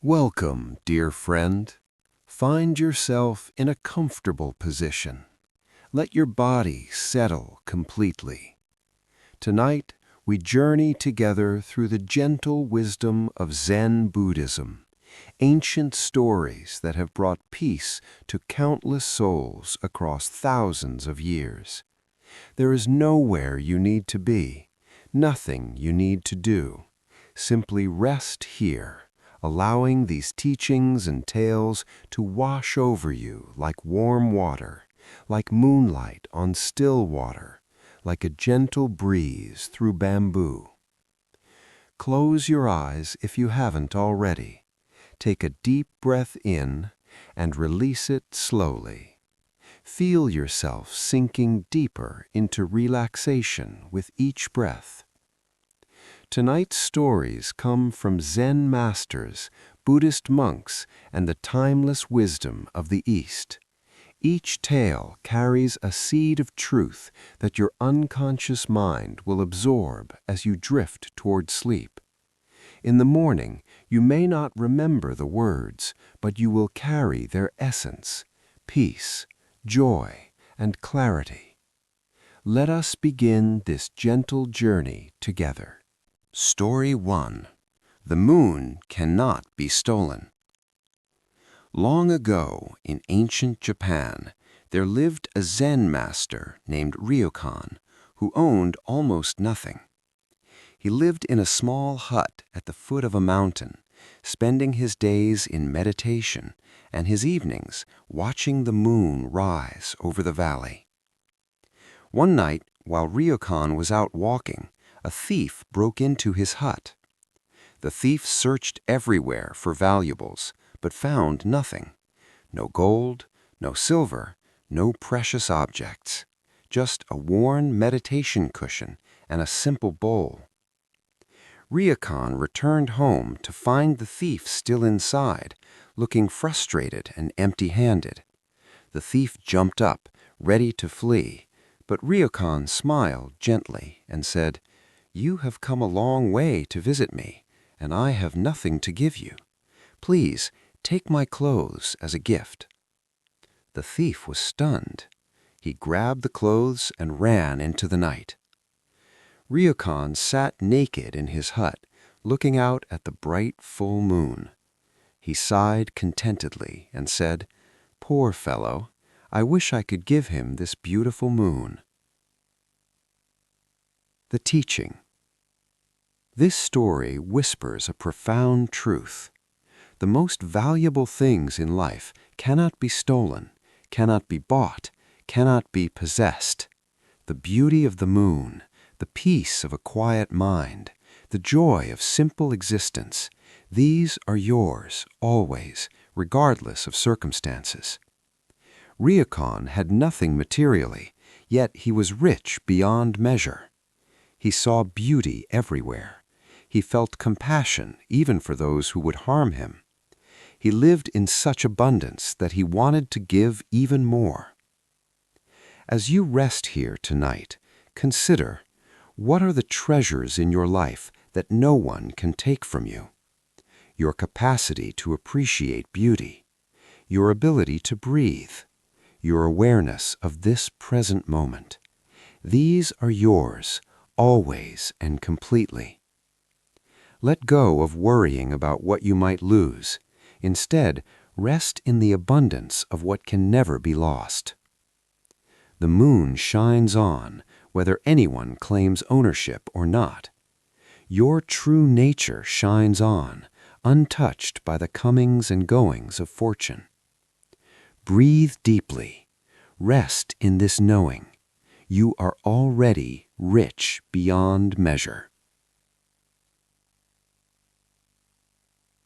Welcome, dear friend. Find yourself in a comfortable position. Let your body settle completely. Tonight, we journey together through the gentle wisdom of Zen Buddhism, ancient stories that have brought peace to countless souls across thousands of years. There is nowhere you need to be, nothing you need to do. Simply rest here, allowing these teachings and tales to wash over you like warm water, like moonlight on still water, like a gentle breeze through bamboo. Close your eyes if you haven't already. Take a deep breath in and release it slowly. Feel yourself sinking deeper into relaxation with each breath. Tonight's stories come from Zen masters, Buddhist monks, and the timeless wisdom of the East. Each tale carries a seed of truth that your unconscious mind will absorb as you drift toward sleep. In the morning, you may not remember the words, but you will carry their essence, peace, joy, and clarity. Let us begin this gentle journey together. Story 1. The moon cannot be stolen. Long ago, in ancient Japan, there lived a Zen master named Ryokan, who owned almost nothing. He lived in a small hut at the foot of a mountain, spending his days in meditation and his evenings watching the moon rise over the valley. One night, while Ryokan was out walking, a thief broke into his hut. The thief searched everywhere for valuables, but found nothing. No gold, no silver, no precious objects. Just a worn meditation cushion and a simple bowl. Ryokan returned home to find the thief still inside, looking frustrated and empty-handed. The thief jumped up, ready to flee, but Ryokan smiled gently and said, "You have come a long way to visit me, and I have nothing to give you. Please, take my clothes as a gift." The thief was stunned. He grabbed the clothes and ran into the night. Ryokan sat naked in his hut, looking out at the bright full moon. He sighed contentedly and said, "Poor fellow, I wish I could give him this beautiful moon." The teaching. This story whispers a profound truth. The most valuable things in life cannot be stolen, cannot be bought, cannot be possessed. The beauty of the moon, the peace of a quiet mind, the joy of simple existence, these are yours always, regardless of circumstances. Ryokan had nothing materially, yet he was rich beyond measure. He saw beauty everywhere. He felt compassion even for those who would harm him. He lived in such abundance that he wanted to give even more. As you rest here tonight, consider, what are the treasures in your life that no one can take from you? Your capacity to appreciate beauty, your ability to breathe, your awareness of this present moment. These are yours, always and completely. Let go of worrying about what you might lose. Instead, rest in the abundance of what can never be lost. The moon shines on, whether anyone claims ownership or not. Your true nature shines on, untouched by the comings and goings of fortune. Breathe deeply. Rest in this knowing. You are already rich beyond measure.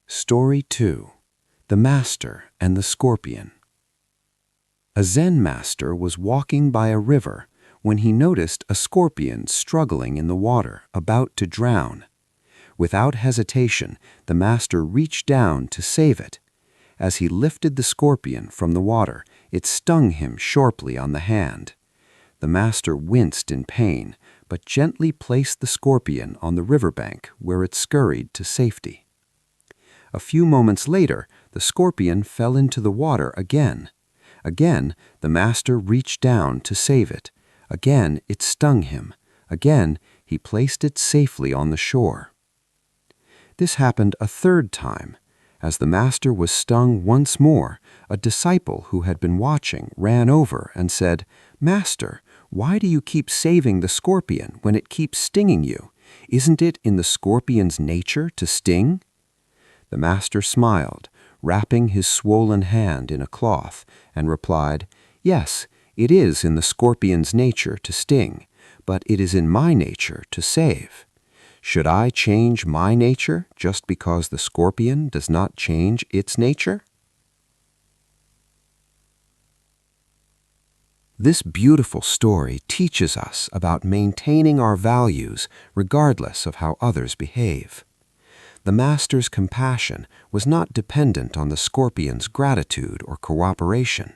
Story 2. The Master and the Scorpion. A Zen master was walking by a river when he noticed a scorpion struggling in the water, about to drown. Without hesitation, the master reached down to save it. As he lifted the scorpion from the water, it stung him sharply on the hand. The master winced in pain, but gently placed the scorpion on the riverbank where it scurried to safety. A few moments later, the scorpion fell into the water again. Again, the master reached down to save it. Again, it stung him. Again, he placed it safely on the shore. This happened a third time. As the master was stung once more, a disciple who had been watching ran over and said, "Master, why do you keep saving the scorpion when it keeps stinging you? Isn't it in the scorpion's nature to sting?" The master smiled, wrapping his swollen hand in a cloth, and replied, "Yes, it is in the scorpion's nature to sting, but it is in my nature to save. Should I change my nature just because the scorpion does not change its nature?" This beautiful story teaches us about maintaining our values regardless of how others behave. The master's compassion was not dependent on the scorpion's gratitude or cooperation.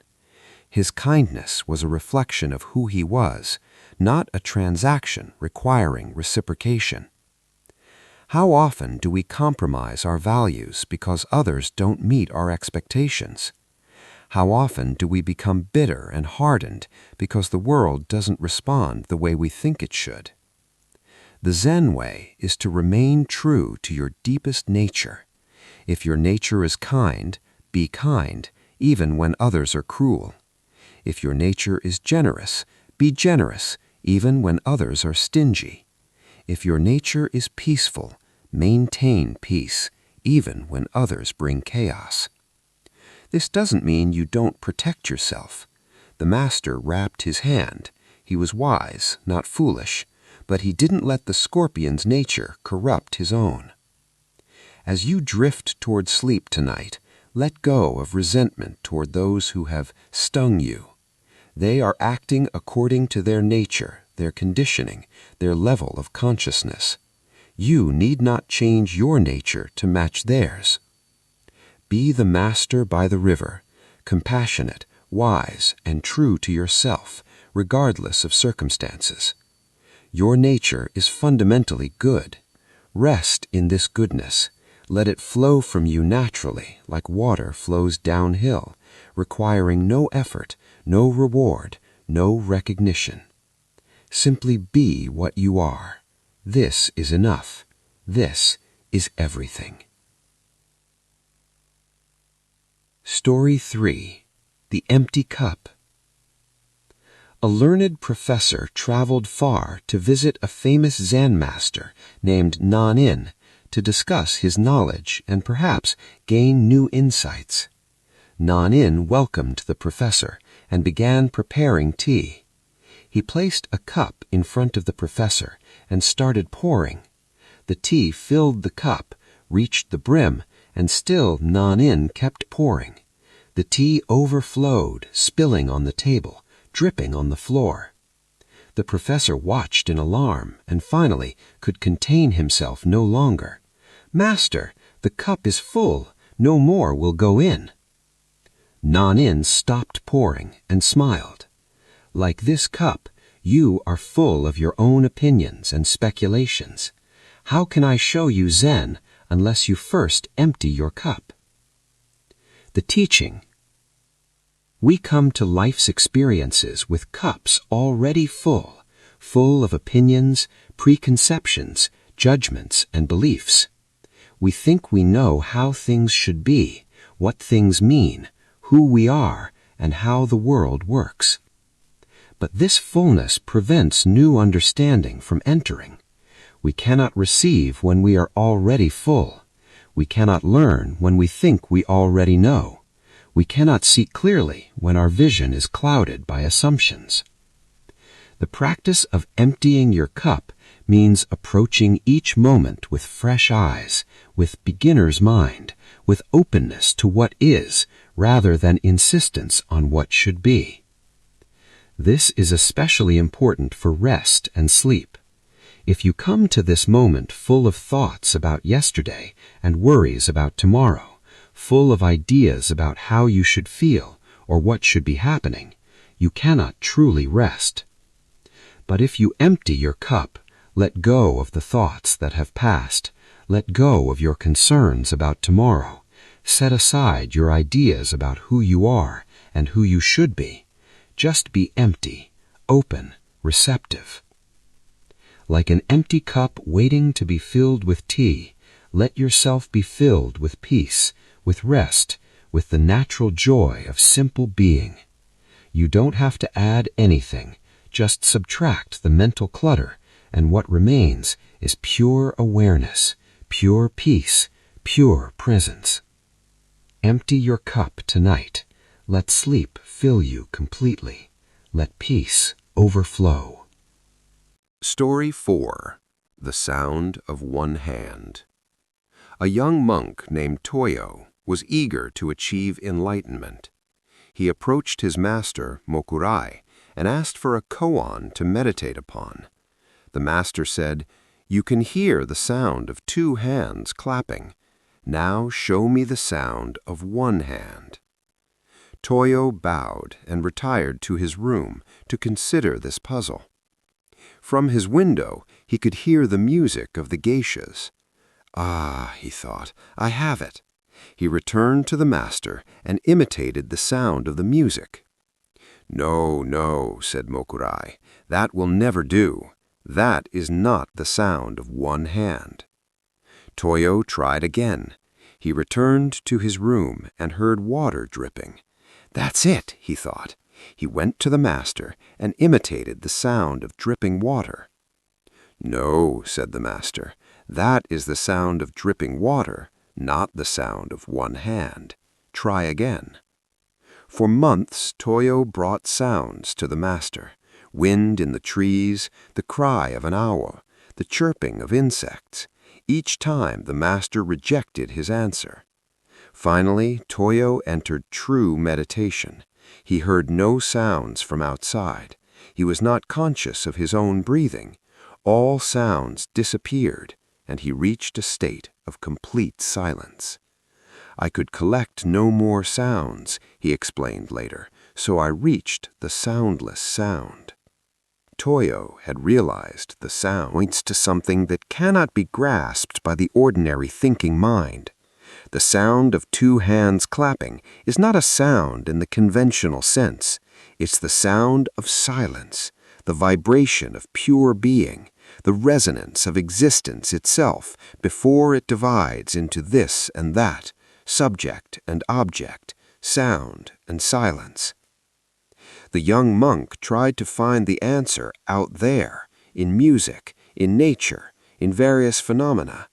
His kindness was a reflection of who he was, not a transaction requiring reciprocation. How often do we compromise our values because others don't meet our expectations? How often do we become bitter and hardened because the world doesn't respond the way we think it should? The Zen way is to remain true to your deepest nature. If your nature is kind, be kind, even when others are cruel. If your nature is generous, be generous, even when others are stingy. If your nature is peaceful, maintain peace, even when others bring chaos. This doesn't mean you don't protect yourself. The master wrapped his hand. He was wise, not foolish, but he didn't let the scorpion's nature corrupt his own. As you drift toward sleep tonight, let go of resentment toward those who have stung you. They are acting according to their nature, their conditioning, their level of consciousness. You need not change your nature to match theirs. Be the master by the river, compassionate, wise, and true to yourself, regardless of circumstances. Your nature is fundamentally good. Rest in this goodness. Let it flow from you naturally, like water flows downhill, requiring no effort, no reward, no recognition. Simply be what you are. This is enough. This is everything. Story 3. The Empty Cup. A learned professor traveled far to visit a famous Zen master named Nan-in to discuss his knowledge and perhaps gain new insights. Nan-in welcomed the professor and began preparing tea. He placed a cup in front of the professor and started pouring. The tea filled the cup, reached the brim, and still Nan-in kept pouring. The tea overflowed, spilling on the table, dripping on the floor. The professor watched in alarm and finally could contain himself no longer. "Master, the cup is full. No more will go in." Nan-in stopped pouring and smiled. "Like this cup, you are full of your own opinions and speculations. How can I show you Zen unless you first empty your cup?" The teaching. We come to life's experiences with cups already full, full of opinions, preconceptions, judgments, and beliefs. We think we know how things should be, what things mean, who we are, and how the world works. But this fullness prevents new understanding from entering. We cannot receive when we are already full. We cannot learn when we think we already know. We cannot see clearly when our vision is clouded by assumptions. The practice of emptying your cup means approaching each moment with fresh eyes, with beginner's mind, with openness to what is, rather than insistence on what should be. This is especially important for rest and sleep. If you come to this moment full of thoughts about yesterday and worries about tomorrow, full of ideas about how you should feel or what should be happening, you cannot truly rest. But if you empty your cup, let go of the thoughts that have passed, Let go of your concerns about tomorrow. Set aside your ideas about who you are and who you should be. Just be empty, open, receptive. Like an empty cup waiting to be filled with tea, let yourself be filled with peace, with rest, with the natural joy of simple being. You don't have to add anything, just subtract the mental clutter, and what remains is pure awareness, pure peace, pure presence. Empty your cup tonight. Let sleep fill you completely. Let peace overflow. Story 4. The Sound of One Hand. A young monk named Toyo was eager to achieve enlightenment. He approached his master, Mokurai, and asked for a koan to meditate upon. The master said, "You can hear the sound of 2 hands clapping. Now show me the sound of 1 hand." Toyo bowed and retired to his room to consider this puzzle. From his window, he could hear the music of the geishas. "Ah," he thought, "I have it." He returned to the master and imitated the sound of the music. "No, no," said Mokurai, "that will never do. That is not the sound of 1 hand." Toyo tried again. He returned to his room and heard water dripping. "That's it," he thought. He went to the master and imitated the sound of dripping water. "No," said the master, "that is the sound of dripping water, not the sound of 1 hand. Try again." For months, Toyo brought sounds to the master: wind in the trees, the cry of an owl, the chirping of insects. Each time the master rejected his answer. Finally, Toyo entered true meditation. He heard no sounds from outside. He was not conscious of his own breathing. All sounds disappeared, and he reached a state of complete silence. "I could collect no more sounds," he explained later, "so I reached the soundless sound." Toyo had realized the sound points to something that cannot be grasped by the ordinary thinking mind. The sound of 2 hands clapping is not a sound in the conventional sense. It's the sound of silence, the vibration of pure being, the resonance of existence itself before it divides into this and that, subject and object, sound and silence. The young monk tried to find the answer out there, in music, in nature, in various phenomena.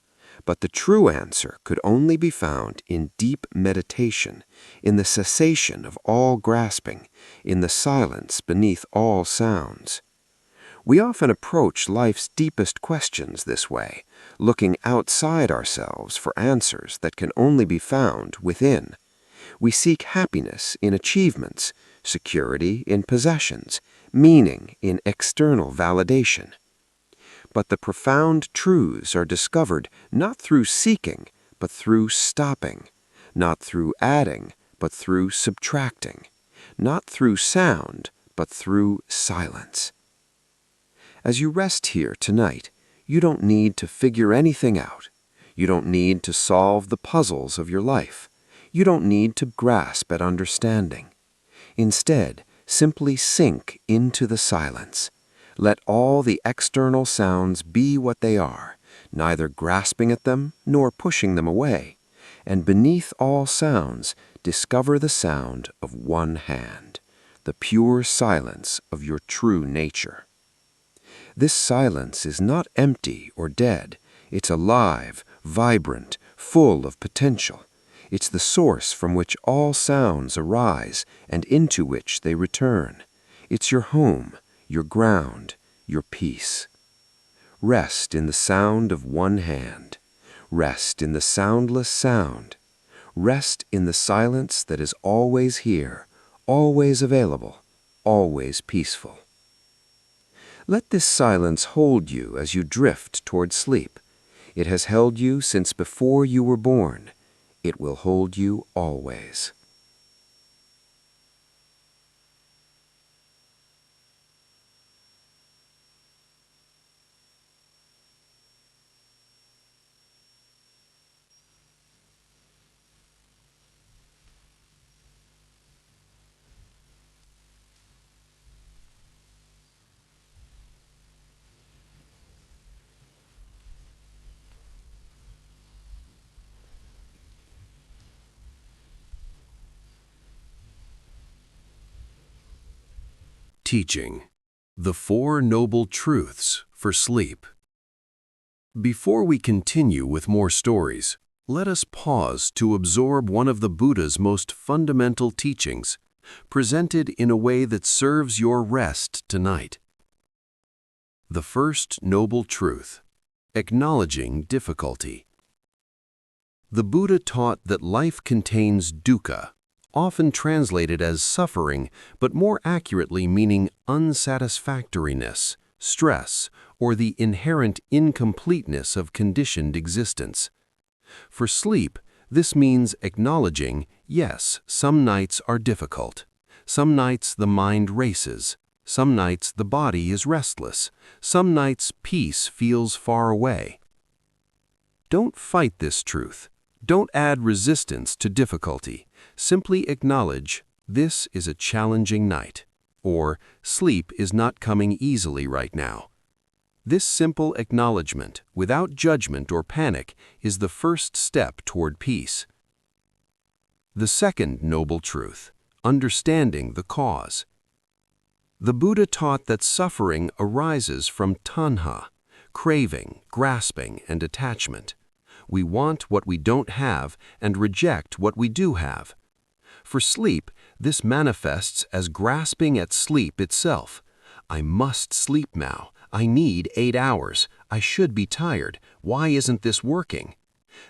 But the true answer could only be found in deep meditation, in the cessation of all grasping, in the silence beneath all sounds. We often approach life's deepest questions this way, looking outside ourselves for answers that can only be found within. We seek happiness in achievements, security in possessions, meaning in external validation. But the profound truths are discovered not through seeking, but through stopping, not through adding, but through subtracting, not through sound, but through silence. As you rest here tonight, you don't need to figure anything out. You don't need to solve the puzzles of your life. You don't need to grasp at understanding. Instead, simply sink into the silence. Let all the external sounds be what they are, neither grasping at them nor pushing them away. And beneath all sounds, discover the sound of 1 hand, the pure silence of your true nature. This silence is not empty or dead. It's alive, vibrant, full of potential. It's the source from which all sounds arise and into which they return. It's your home, your ground, your peace. Rest in the sound of 1 hand. Rest in the soundless sound. Rest in the silence that is always here, always available, always peaceful. Let this silence hold you as you drift toward sleep. It has held you since before you were born. It will hold you always. teaching, The Four Noble Truths for Sleep. Before we continue with more stories, let us pause to absorb one of the Buddha's most fundamental teachings, presented in a way that serves your rest tonight. The first noble truth, acknowledging difficulty. The Buddha taught that life contains dukkha, often translated as suffering, but more accurately meaning unsatisfactoriness, stress, or the inherent incompleteness of conditioned existence. For sleep, this means acknowledging, yes, some nights are difficult. Some nights the mind races. Some nights the body is restless. Some nights peace feels far away. Don't fight this truth. Don't add resistance to difficulty. Simply acknowledge, this is a challenging night, or sleep is not coming easily right now. This simple acknowledgement, without judgment or panic, is the first step toward peace. The second noble truth, understanding the cause. The Buddha taught that suffering arises from tanha, craving, grasping, and attachment. We want what we don't have and reject what we do have. For sleep, this manifests as grasping at sleep itself. I must sleep now. I need 8 hours. I should be tired. Why isn't this working?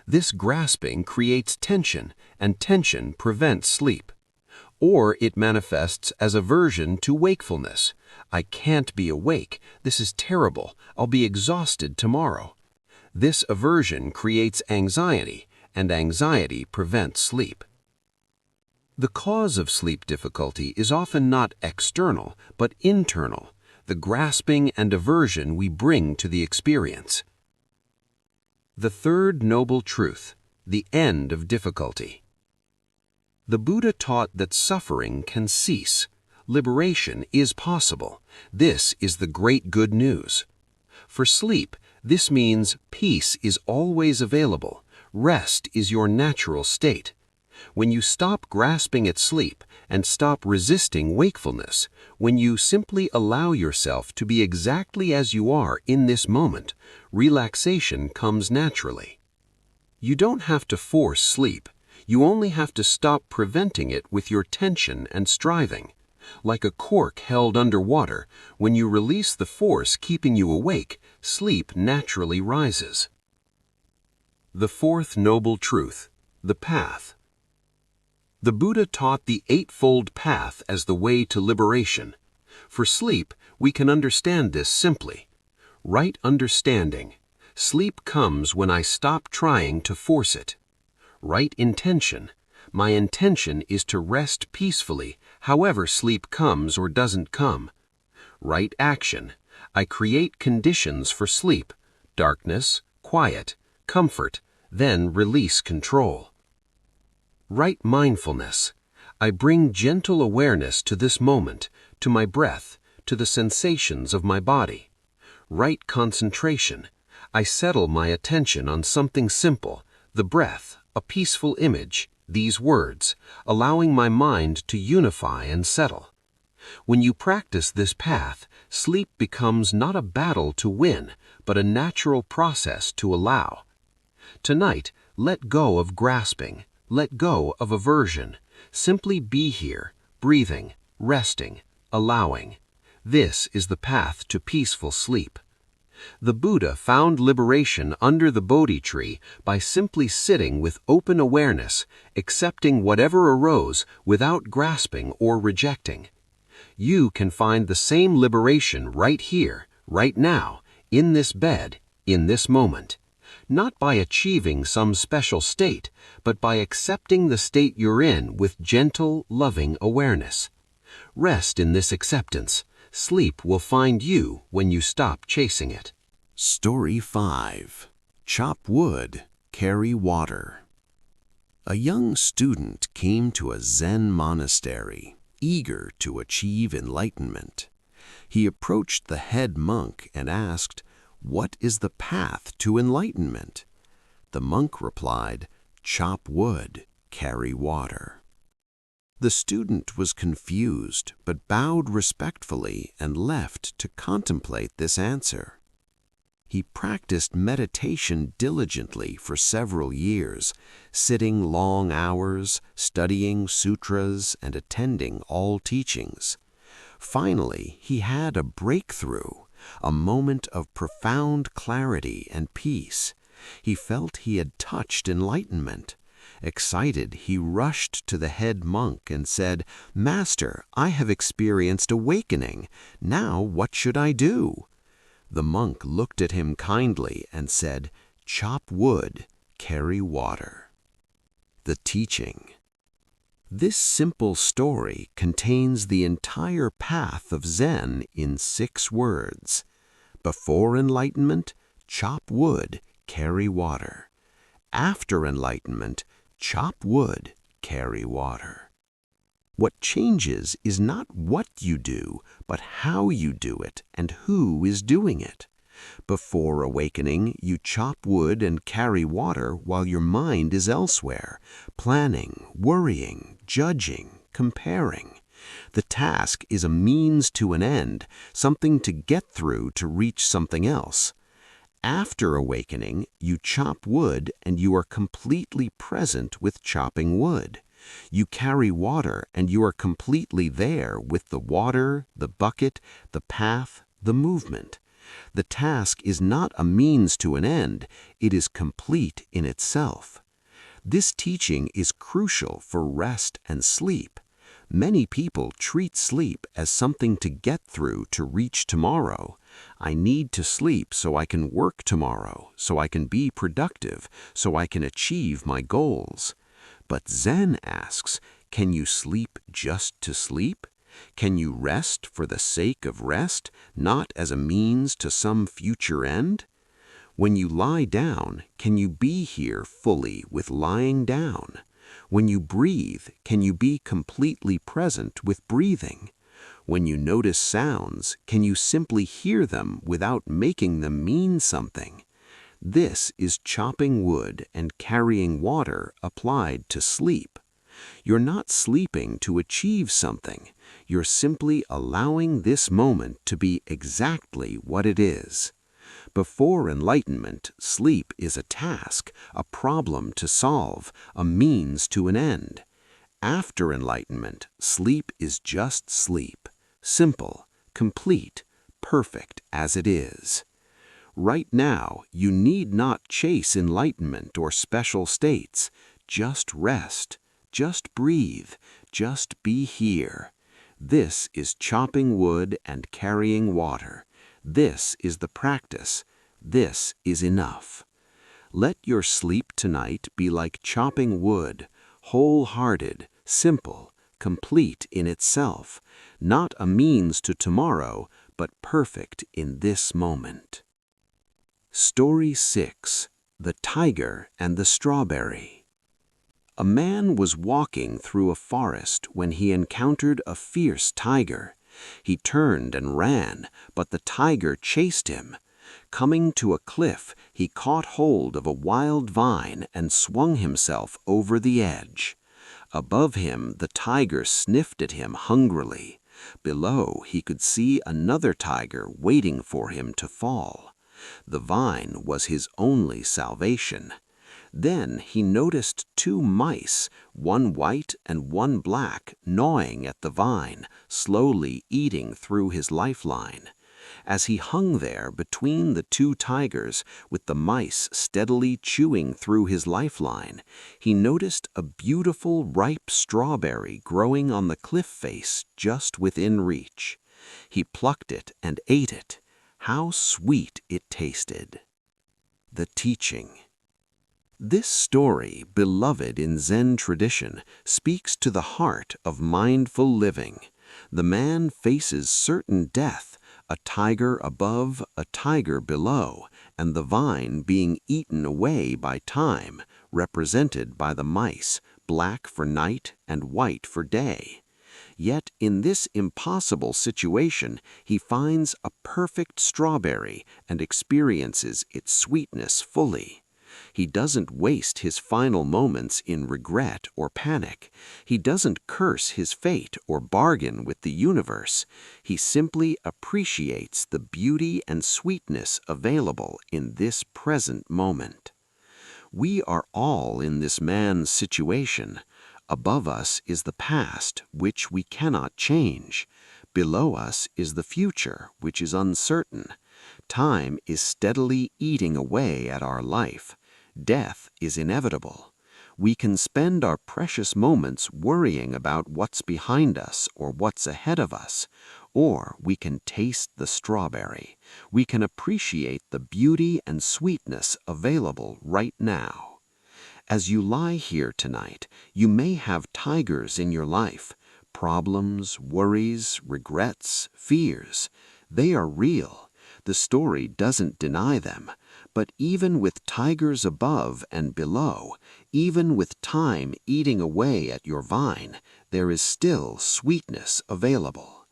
This grasping creates tension, and tension prevents sleep. Or it manifests as aversion to wakefulness. I can't be awake. This is terrible. I'll be exhausted tomorrow. This aversion creates anxiety, and anxiety prevents sleep. The cause of sleep difficulty is often not external, but internal, the grasping and aversion we bring to the experience. The third noble truth, the end of difficulty. The Buddha taught that suffering can cease. Liberation is possible. This is the great good news. For sleep, this means peace is always available. Rest is your natural state. When you stop grasping at sleep and stop resisting wakefulness, when you simply allow yourself to be exactly as you are in this moment, relaxation comes naturally. You don't have to force sleep. You only have to stop preventing it with your tension and striving. Like a cork held underwater, when you release the force keeping you awake, sleep naturally rises. The fourth noble truth, the path. The Buddha taught the eightfold path as the way to liberation. For sleep, we can understand this simply. Right understanding. Sleep comes when I stop trying to force it. Right intention. My intention is to rest peacefully, however sleep comes or doesn't come. Right action. I create conditions for sleep, darkness, quiet, comfort, then release control. Right mindfulness. I bring gentle awareness to this moment, to my breath, to the sensations of my body. Right concentration. I settle my attention on something simple, the breath, a peaceful image, these words, allowing my mind to unify and settle. When you practice this path, sleep becomes not a battle to win, but a natural process to allow. Tonight, let go of grasping, let go of aversion. Simply be here, breathing, resting, allowing. This is the path to peaceful sleep. The Buddha found liberation under the Bodhi tree by simply sitting with open awareness, accepting whatever arose without grasping or rejecting. You can find the same liberation right here, right now, in this bed, in this moment. Not by achieving some special state, but by accepting the state you're in with gentle, loving awareness. Rest in this acceptance. Sleep will find you when you stop chasing it. Story 5. Chop wood, carry water. A young student came to a Zen monastery, eager to achieve enlightenment. He approached the head monk and asked, "What is the path to enlightenment?" The monk replied, "Chop wood, carry water." The student was confused but bowed respectfully and left to contemplate this answer. He practiced meditation diligently for several years, sitting long hours, studying sutras, and attending all teachings. Finally, he had a breakthrough, a moment of profound clarity and peace. He felt he had touched enlightenment. Excited, he rushed to the head monk and said, "Master, I have experienced awakening. Now what should I do?" The monk looked at him kindly and said, "Chop wood, carry water." The teaching. This simple story contains the entire path of Zen in 6 words. Before enlightenment, chop wood, carry water. After enlightenment, chop wood, carry water. What changes is not what you do, but how you do it and who is doing it. Before awakening, you chop wood and carry water while your mind is elsewhere, planning, worrying, judging, comparing. The task is a means to an end, something to get through to reach something else. After awakening, you chop wood and you are completely present with chopping wood. You carry water and you are completely there with the water, the bucket, the path, the movement. The task is not a means to an end, it is complete in itself. This teaching is crucial for rest and sleep. Many people treat sleep as something to get through to reach tomorrow. I need to sleep so I can work tomorrow, so I can be productive, so I can achieve my goals. But Zen asks, can you sleep just to sleep? Can you rest for the sake of rest, not as a means to some future end? When you lie down, can you be here fully with lying down? When you breathe, can you be completely present with breathing? When you notice sounds, can you simply hear them without making them mean something? This is chopping wood and carrying water applied to sleep. You're not sleeping to achieve something. You're simply allowing this moment to be exactly what it is. Before enlightenment, sleep is a task, a problem to solve, a means to an end. After enlightenment, sleep is just sleep, simple, complete, perfect as it is. Right now, you need not chase enlightenment or special states. Just rest, just breathe, just be here. This is chopping wood and carrying water. This is the practice. This is enough. Let your sleep tonight be like chopping wood, wholehearted, simple, complete in itself, not a means to tomorrow, but perfect in this moment. Story 6. The Tiger and the Strawberry. A man was walking through a forest when he encountered a fierce tiger. He turned and ran, but the tiger chased him. Coming to a cliff, he caught hold of a wild vine and swung himself over the edge. Above him, the tiger sniffed at him hungrily. Below, he could see another tiger waiting for him to fall. The vine was his only salvation. Then he noticed 2 mice, one white and one black, gnawing at the vine, slowly eating through his lifeline. As he hung there between the 2 tigers, with the mice steadily chewing through his lifeline, he noticed a beautiful ripe strawberry growing on the cliff face just within reach. He plucked it and ate it. How sweet it tasted. The teaching. This story, beloved in Zen tradition, speaks to the heart of mindful living. The man faces certain death, a tiger above, a tiger below, and the vine being eaten away by time, represented by the mice, black for night and white for day. Yet in this impossible situation, he finds a perfect strawberry and experiences its sweetness fully. He doesn't waste his final moments in regret or panic. He doesn't curse his fate or bargain with the universe. He simply appreciates the beauty and sweetness available in this present moment. We are all in this man's situation. Above us is the past, which we cannot change. Below us is the future, which is uncertain. Time is steadily eating away at our life. Death is inevitable. We can spend our precious moments worrying about what's behind us or what's ahead of us, or we can taste the strawberry. We can appreciate the beauty and sweetness available right now. As you lie here tonight, you may have tigers in your life, problems, worries, regrets, fears. They are real. The story doesn't deny them. But even with tigers above and below, even with time eating away at your vine, there is still sweetness available.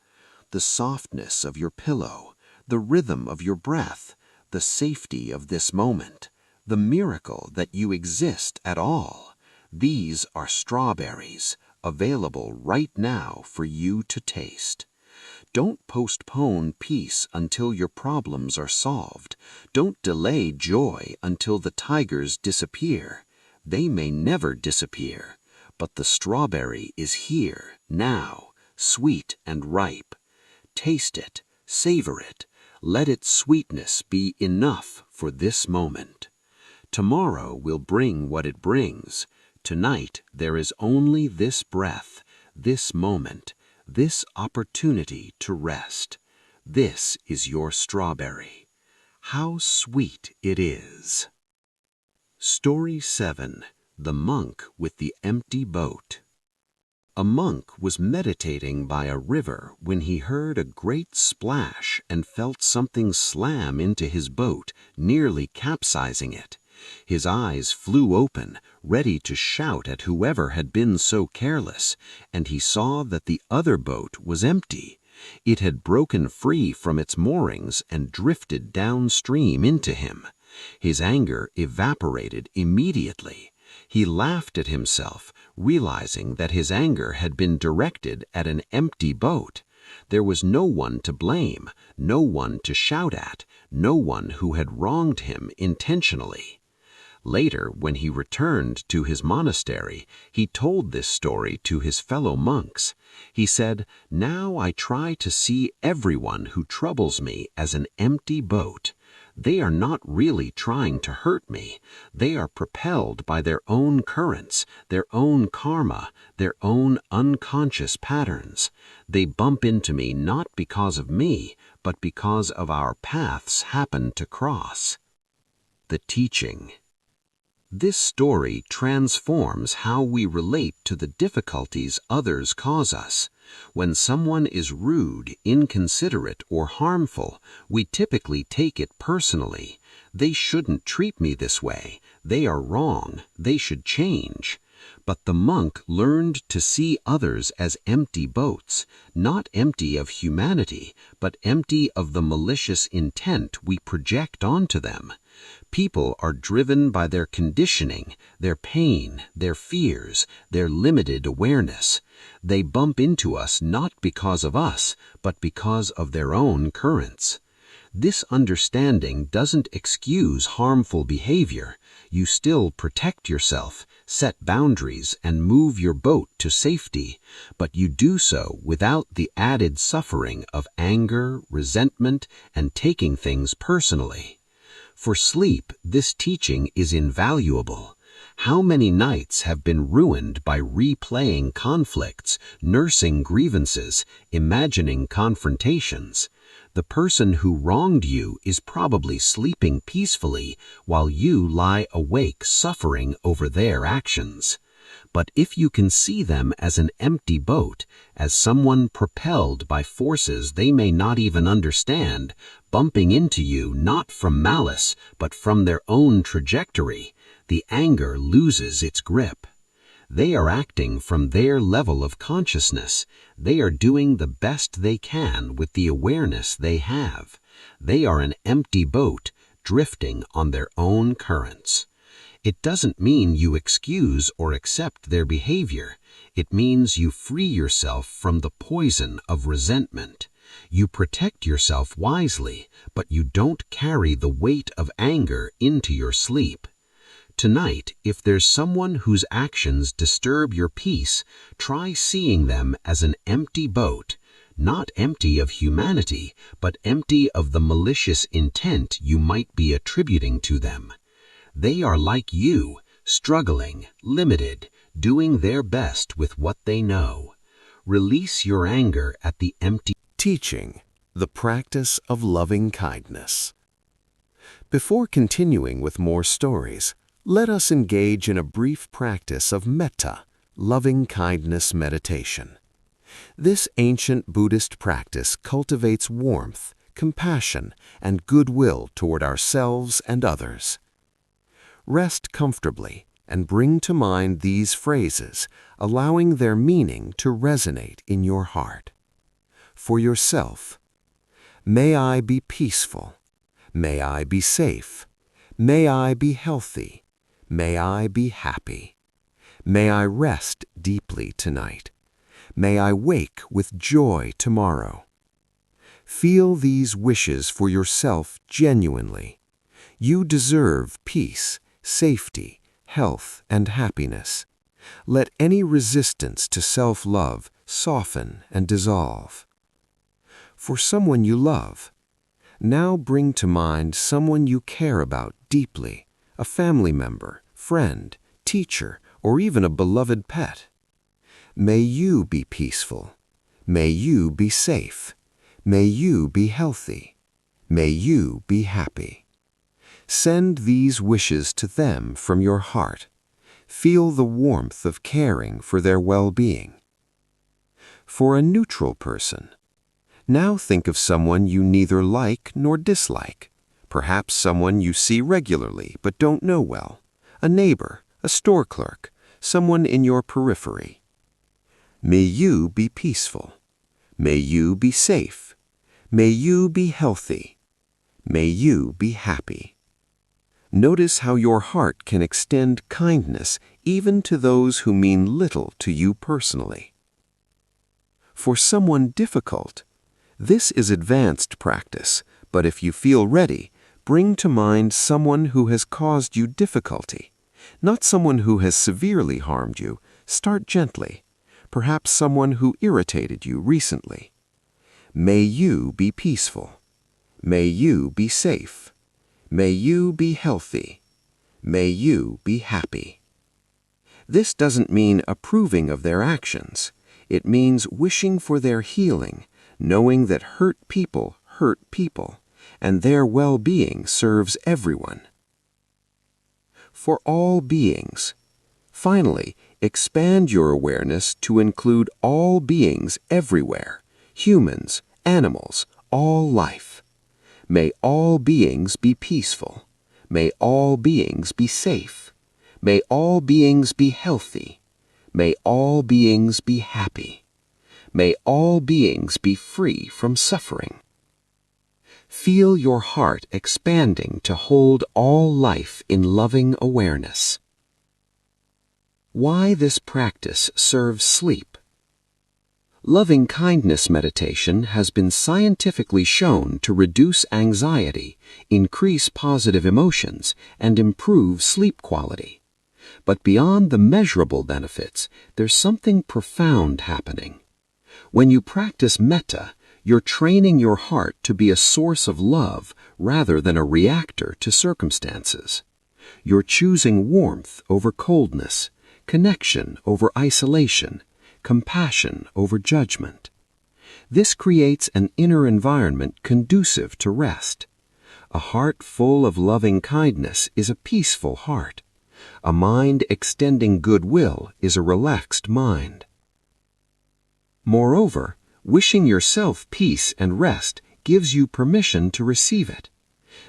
The softness of your pillow, the rhythm of your breath, the safety of this moment, the miracle that you exist at all. These are strawberries available right now for you to taste. Don't postpone peace until your problems are solved. Don't delay joy until the tigers disappear. They may never disappear, but the strawberry is here, now, sweet and ripe. Taste it, savor it. Let its sweetness be enough for this moment. Tomorrow will bring what it brings. Tonight there is only this breath, this moment, this opportunity to rest. This is your strawberry. How sweet it is. Story 7. The Monk with the Empty Boat. A monk was meditating by a river when he heard a great splash and felt something slam into his boat, nearly capsizing it. His eyes flew open, ready to shout at whoever had been so careless, and he saw that the other boat was empty. It had broken free from its moorings and drifted downstream into him. His anger evaporated immediately. He laughed at himself, realizing that his anger had been directed at an empty boat. There was no one to blame, no one to shout at, no one who had wronged him intentionally. Later, when he returned to his monastery, he told this story to his fellow monks. He said, "Now I try to see everyone who troubles me as an empty boat. They are not really trying to hurt me. They are propelled by their own currents, their own karma, their own unconscious patterns. They bump into me not because of me, but because of our paths happen to cross." The teaching. This story transforms how we relate to the difficulties others cause us. When someone is rude, inconsiderate, or harmful, we typically take it personally. They shouldn't treat me this way. They are wrong. They should change. But the monk learned to see others as empty boats, not empty of humanity, but empty of the malicious intent we project onto them. People are driven by their conditioning, their pain, their fears, their limited awareness. They bump into us not because of us, but because of their own currents. This understanding doesn't excuse harmful behavior. You still protect yourself, set boundaries, and move your boat to safety, but you do so without the added suffering of anger, resentment, and taking things personally. For sleep, this teaching is invaluable. How many nights have been ruined by replaying conflicts, nursing grievances, imagining confrontations? The person who wronged you is probably sleeping peacefully while you lie awake suffering over their actions. But if you can see them as an empty boat, as someone propelled by forces they may not even understand, bumping into you not from malice, but from their own trajectory, the anger loses its grip. They are acting from their level of consciousness. They are doing the best they can with the awareness they have. They are an empty boat, drifting on their own currents. It doesn't mean you excuse or accept their behavior. It means you free yourself from the poison of resentment. You protect yourself wisely, but you don't carry the weight of anger into your sleep. Tonight, if there's someone whose actions disturb your peace, try seeing them as an empty boat, not empty of humanity, but empty of the malicious intent you might be attributing to them. They are like you, struggling, limited, doing their best with what they know. Release your anger at the empty. Teaching, the practice of loving kindness. Before continuing with more stories, let us engage in a brief practice of metta, loving kindness meditation. This ancient Buddhist practice cultivates warmth, compassion, and goodwill toward ourselves and others. Rest comfortably and bring to mind these phrases, allowing their meaning to resonate in your heart. For yourself, may I be peaceful, may I be safe, may I be healthy, may I be happy, may I rest deeply tonight, may I wake with joy tomorrow. Feel these wishes for yourself genuinely. You deserve peace, safety, health, and happiness. Let any resistance to self-love soften and dissolve. For someone you love, now bring to mind someone you care about deeply, a family member, friend, teacher, or even a beloved pet. May you be peaceful. May you be safe. May you be healthy. May you be happy. Send these wishes to them from your heart. Feel the warmth of caring for their well-being. For a neutral person, now think of someone you neither like nor dislike, perhaps someone you see regularly but don't know well, a neighbor, a store clerk, someone in your periphery. May you be peaceful. May you be safe. May you be healthy. May you be happy. Notice how your heart can extend kindness even to those who mean little to you personally. For someone difficult, this is advanced practice, but if you feel ready, bring to mind someone who has caused you difficulty. Not someone who has severely harmed you. Start gently. Perhaps someone who irritated you recently. May you be peaceful. May you be safe. May you be healthy. May you be happy. This doesn't mean approving of their actions. It means wishing for their healing, knowing that hurt people, and their well-being serves everyone. For all beings. Finally, expand your awareness to include all beings everywhere, humans, animals, all life. May all beings be peaceful. May all beings be safe. May all beings be healthy. May all beings be happy. May all beings be free from suffering. Feel your heart expanding to hold all life in loving awareness. Why this practice serves sleep. Loving kindness meditation has been scientifically shown to reduce anxiety, increase positive emotions, and improve sleep quality. But beyond the measurable benefits, there's something profound happening. When you practice metta, you're training your heart to be a source of love rather than a reactor to circumstances. You're choosing warmth over coldness, connection over isolation, compassion over judgment. This creates an inner environment conducive to rest. A heart full of loving kindness is a peaceful heart. A mind extending goodwill is a relaxed mind. Moreover, wishing yourself peace and rest gives you permission to receive it.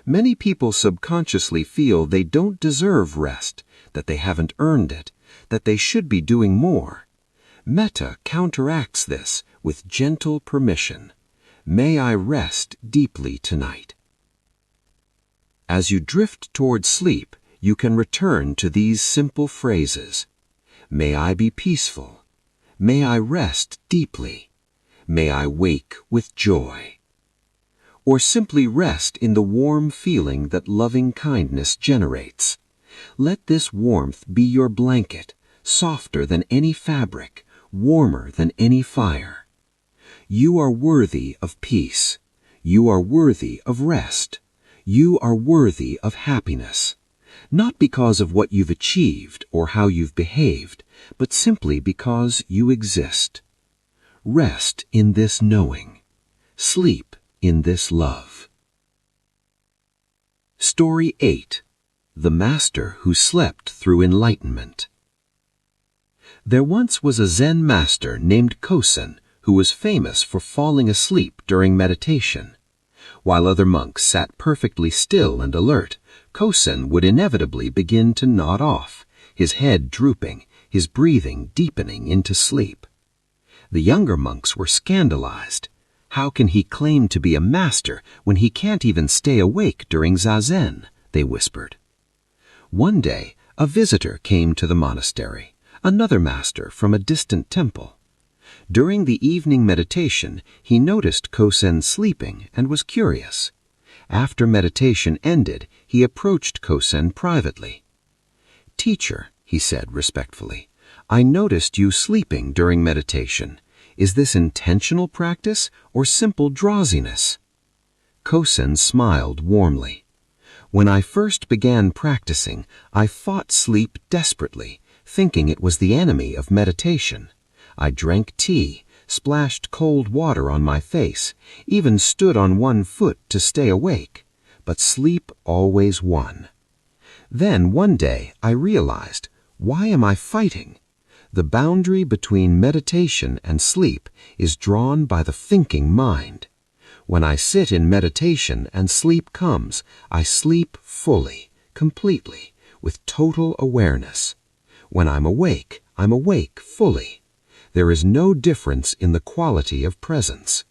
Many people subconsciously feel they don't deserve rest, that they haven't earned it, that they should be doing more. Metta counteracts this with gentle permission. May I rest deeply tonight. As you drift toward sleep, you can return to these simple phrases. May I be peaceful. May I rest deeply. May I wake with joy. Or simply rest in the warm feeling that loving kindness generates. Let this warmth be your blanket, softer than any fabric, warmer than any fire. You are worthy of peace. You are worthy of rest. You are worthy of happiness. Not because of what you've achieved or how you've behaved, but simply because you exist. Rest in this knowing. Sleep in this love. Story 8. The Master Who Slept Through Enlightenment. There once was a Zen master named Kosen who was famous for falling asleep during meditation. While other monks sat perfectly still and alert, Kosen would inevitably begin to nod off, his head drooping, his breathing deepening into sleep. The younger monks were scandalized. How can he claim to be a master when he can't even stay awake during zazen? They whispered. One day, a visitor came to the monastery, another master from a distant temple. During the evening meditation, he noticed Kosen sleeping and was curious. After meditation ended, he approached Kosen privately. "Teacher," he said respectfully, "I noticed you sleeping during meditation. Is this intentional practice or simple drowsiness?" Kosen smiled warmly. "When I first began practicing, I fought sleep desperately, thinking it was the enemy of meditation. I drank tea, splashed cold water on my face, even stood on one foot to stay awake, but sleep always won. Then one day I realized, why am I fighting? The boundary between meditation and sleep is drawn by the thinking mind. When I sit in meditation and sleep comes, I sleep fully, completely, with total awareness. When I'm awake fully. There is no difference in the quality of presence.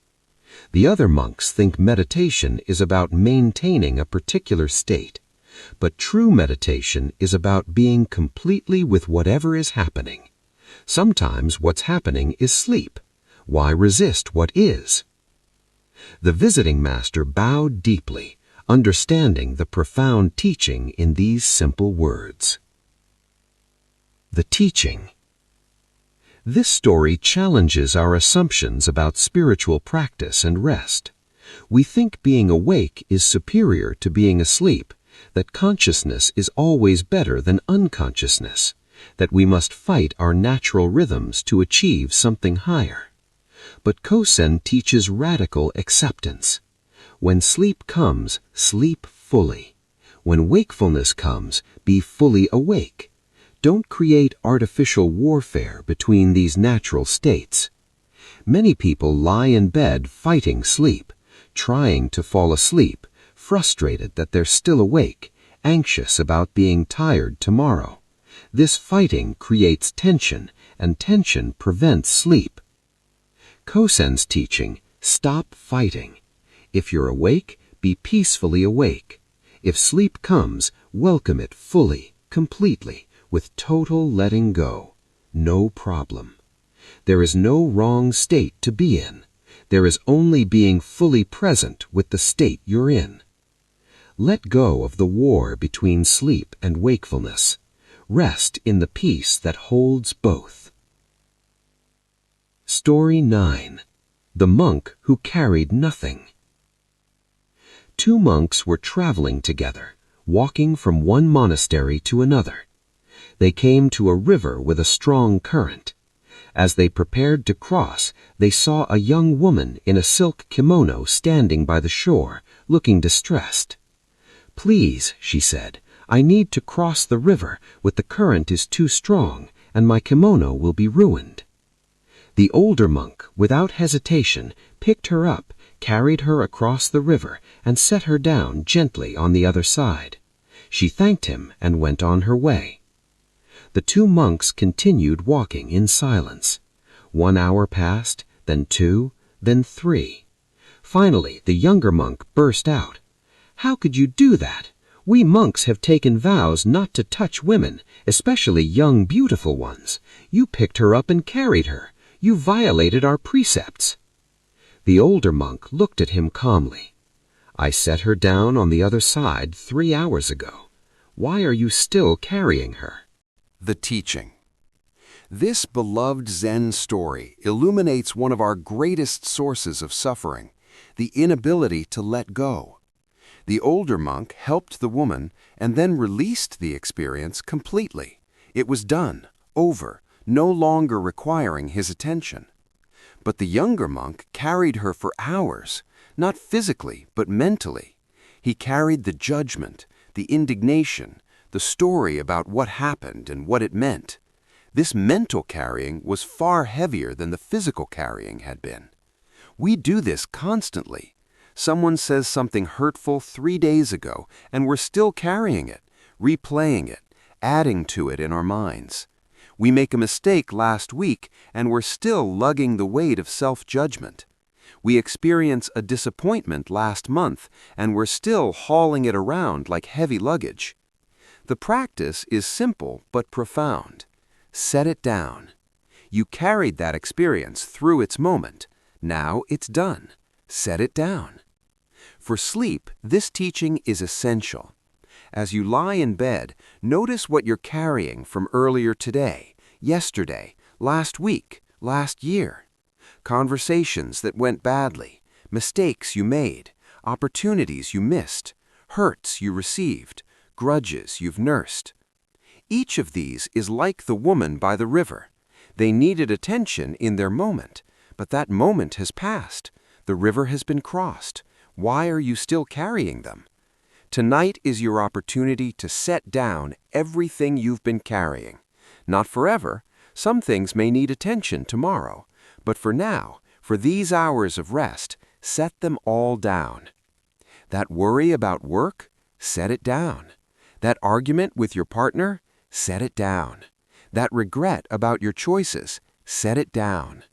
The other monks think meditation is about maintaining a particular state, but true meditation is about being completely with whatever is happening. Sometimes what's happening is sleep. Why resist what is?" The visiting master bowed deeply, understanding the profound teaching in these simple words. The teaching. This story challenges our assumptions about spiritual practice and rest. We think being awake is superior to being asleep, that consciousness is always better than unconsciousness, that we must fight our natural rhythms to achieve something higher. But Kosen teaches radical acceptance. When sleep comes, sleep fully. When wakefulness comes, be fully awake. Don't create artificial warfare between these natural states. Many people lie in bed fighting sleep, trying to fall asleep, frustrated that they're still awake, anxious about being tired tomorrow. This fighting creates tension, and tension prevents sleep. Kosen's teaching, stop fighting. If you're awake, be peacefully awake. If sleep comes, welcome it fully, completely, with total letting go. No problem. There is no wrong state to be in. There is only being fully present with the state you're in. Let go of the war between sleep and wakefulness. Rest in the peace that holds both. Story 9. The Monk Who Carried Nothing. Two monks were traveling together, walking from one monastery to another. They came to a river with a strong current. As they prepared to cross, they saw a young woman in a silk kimono standing by the shore, looking distressed. "Please," she said, "I need to cross the river, but the current is too strong, and my kimono will be ruined." The older monk, without hesitation, picked her up, carried her across the river, and set her down gently on the other side. She thanked him and went on her way. The two monks continued walking in silence. 1 hour passed, then 2, then 3. Finally, the younger monk burst out, "How could you do that? We monks have taken vows not to touch women, especially young, beautiful ones. You picked her up and carried her. You violated our precepts." The older monk looked at him calmly. "I set her down on the other side 3 hours ago. Why are you still carrying her?" The teaching. This beloved Zen story illuminates one of our greatest sources of suffering, the inability to let go. The older monk helped the woman and then released the experience completely. It was done, over, no longer requiring his attention. But the younger monk carried her for hours, not physically, but mentally. He carried the judgment, the indignation, the story about what happened and what it meant. This mental carrying was far heavier than the physical carrying had been. We do this constantly. Someone says something hurtful 3 days ago, and we're still carrying it, replaying it, adding to it in our minds. We make a mistake last week, and we're still lugging the weight of self-judgment. We experience a disappointment last month, and we're still hauling it around like heavy luggage. The practice is simple but profound. Set it down. You carried that experience through its moment. Now it's done. Set it down. For sleep, this teaching is essential. As you lie in bed, notice what you're carrying from earlier today, yesterday, last week, last year. Conversations that went badly, mistakes you made, opportunities you missed, hurts you received, grudges you've nursed. Each of these is like the woman by the river. They needed attention in their moment, but that moment has passed. The river has been crossed. Why are you still carrying them? Tonight is your opportunity to set down everything you've been carrying. Not forever. Some things may need attention tomorrow. But for now, for these hours of rest, set them all down. That worry about work? Set it down. That argument with your partner? Set it down. That regret about your choices? Set it down.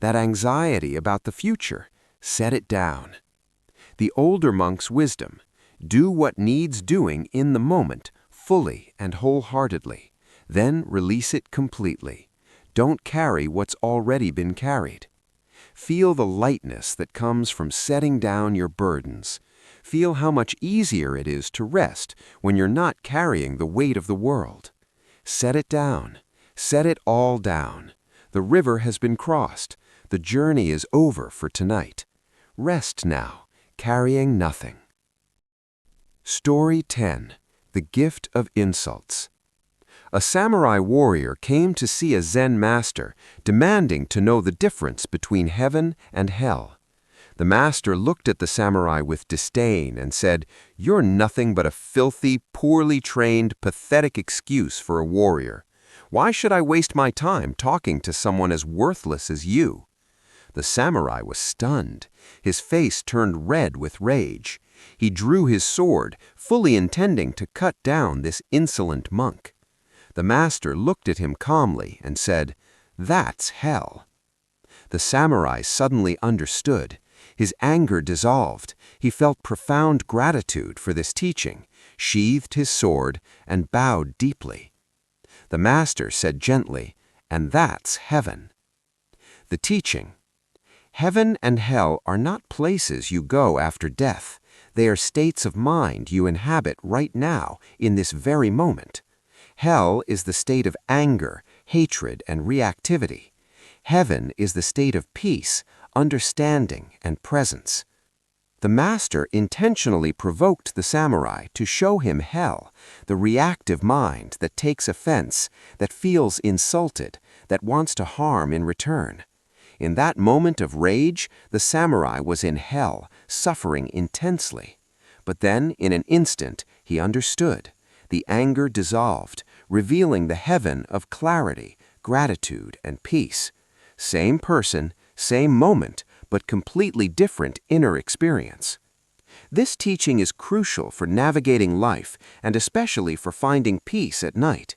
That anxiety about the future? Set it down. The older monk's wisdom: do what needs doing in the moment, fully and wholeheartedly. Then release it completely. Don't carry what's already been carried. Feel the lightness that comes from setting down your burdens. Feel how much easier it is to rest when you're not carrying the weight of the world. Set it down. Set it all down. The river has been crossed. The journey is over for tonight. Rest now, carrying nothing. Story 10. The Gift of Insults. A samurai warrior came to see a Zen master, demanding to know the difference between heaven and hell. The master looked at the samurai with disdain and said, "You're nothing but a filthy, poorly trained, pathetic excuse for a warrior. Why should I waste my time talking to someone as worthless as you?" The samurai was stunned. His face turned red with rage. He drew his sword, fully intending to cut down this insolent monk. The master looked at him calmly and said, "That's hell." The samurai suddenly understood. His anger dissolved. He felt profound gratitude for this teaching, sheathed his sword, and bowed deeply. The master said gently, "And that's heaven." The teaching: heaven and hell are not places you go after death. They are states of mind you inhabit right now, in this very moment. Hell is the state of anger, hatred, and reactivity. Heaven is the state of peace, understanding, and presence. The master intentionally provoked the samurai to show him hell, the reactive mind that takes offense, that feels insulted, that wants to harm in return. In that moment of rage, the samurai was in hell, suffering intensely. But then, in an instant, he understood. The anger dissolved, revealing the heaven of clarity, gratitude, and peace. Same person, same moment, but completely different inner experience. This teaching is crucial for navigating life and especially for finding peace at night.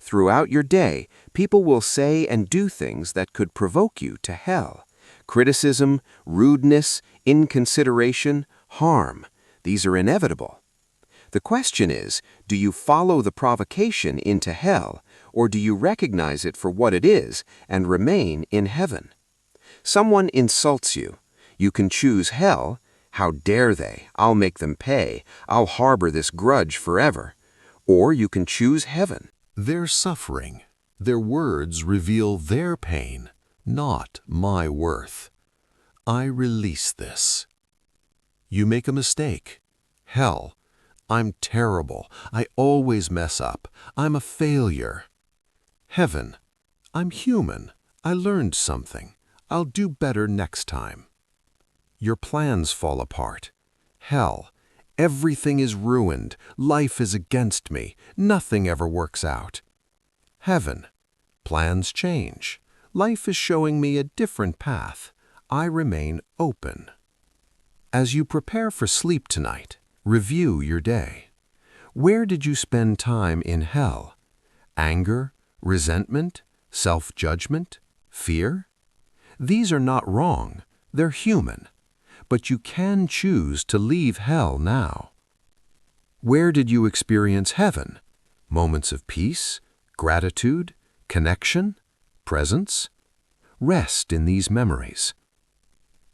Throughout your day, people will say and do things that could provoke you to hell. Criticism, rudeness, inconsideration, harm. These are inevitable. The question is, do you follow the provocation into hell, or do you recognize it for what it is and remain in heaven? Someone insults you. You can choose hell. How dare they? I'll make them pay. I'll harbor this grudge forever. Or you can choose heaven. Their suffering, their words reveal their pain, not my worth. I release this. You make a mistake. Hell, I'm terrible. I always mess up. I'm a failure. Heaven, I'm human. I learned something. I'll do better next time. Your plans fall apart. Hell, everything is ruined. Life is against me. Nothing ever works out. Heaven, plans change. Life is showing me a different path. I remain open. As you prepare for sleep tonight, review your day. Where did you spend time in hell? Anger, resentment, self-judgment, fear? These are not wrong. They're human. But you can choose to leave hell now. Where did you experience heaven? Moments of peace, gratitude, connection, presence? Rest in these memories.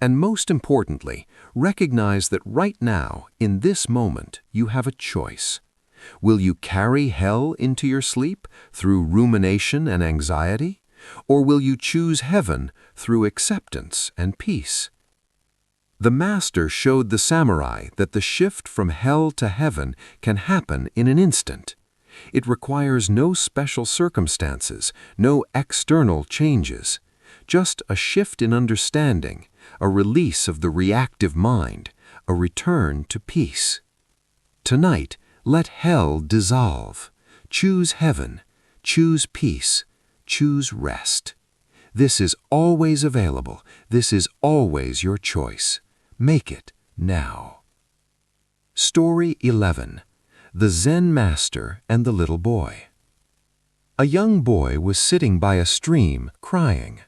And most importantly, recognize that right now, in this moment, you have a choice. Will you carry hell into your sleep through rumination and anxiety? Or will you choose heaven through acceptance and peace? The Master showed the samurai that the shift from hell to heaven can happen in an instant. It requires no special circumstances, no external changes, just a shift in understanding, a release of the reactive mind, a return to peace. Tonight, let hell dissolve. Choose heaven, choose peace, choose rest. This is always available. This is always your choice. Make it now. Story 11. The Zen Master and the Little Boy. A young boy was sitting by a stream, crying.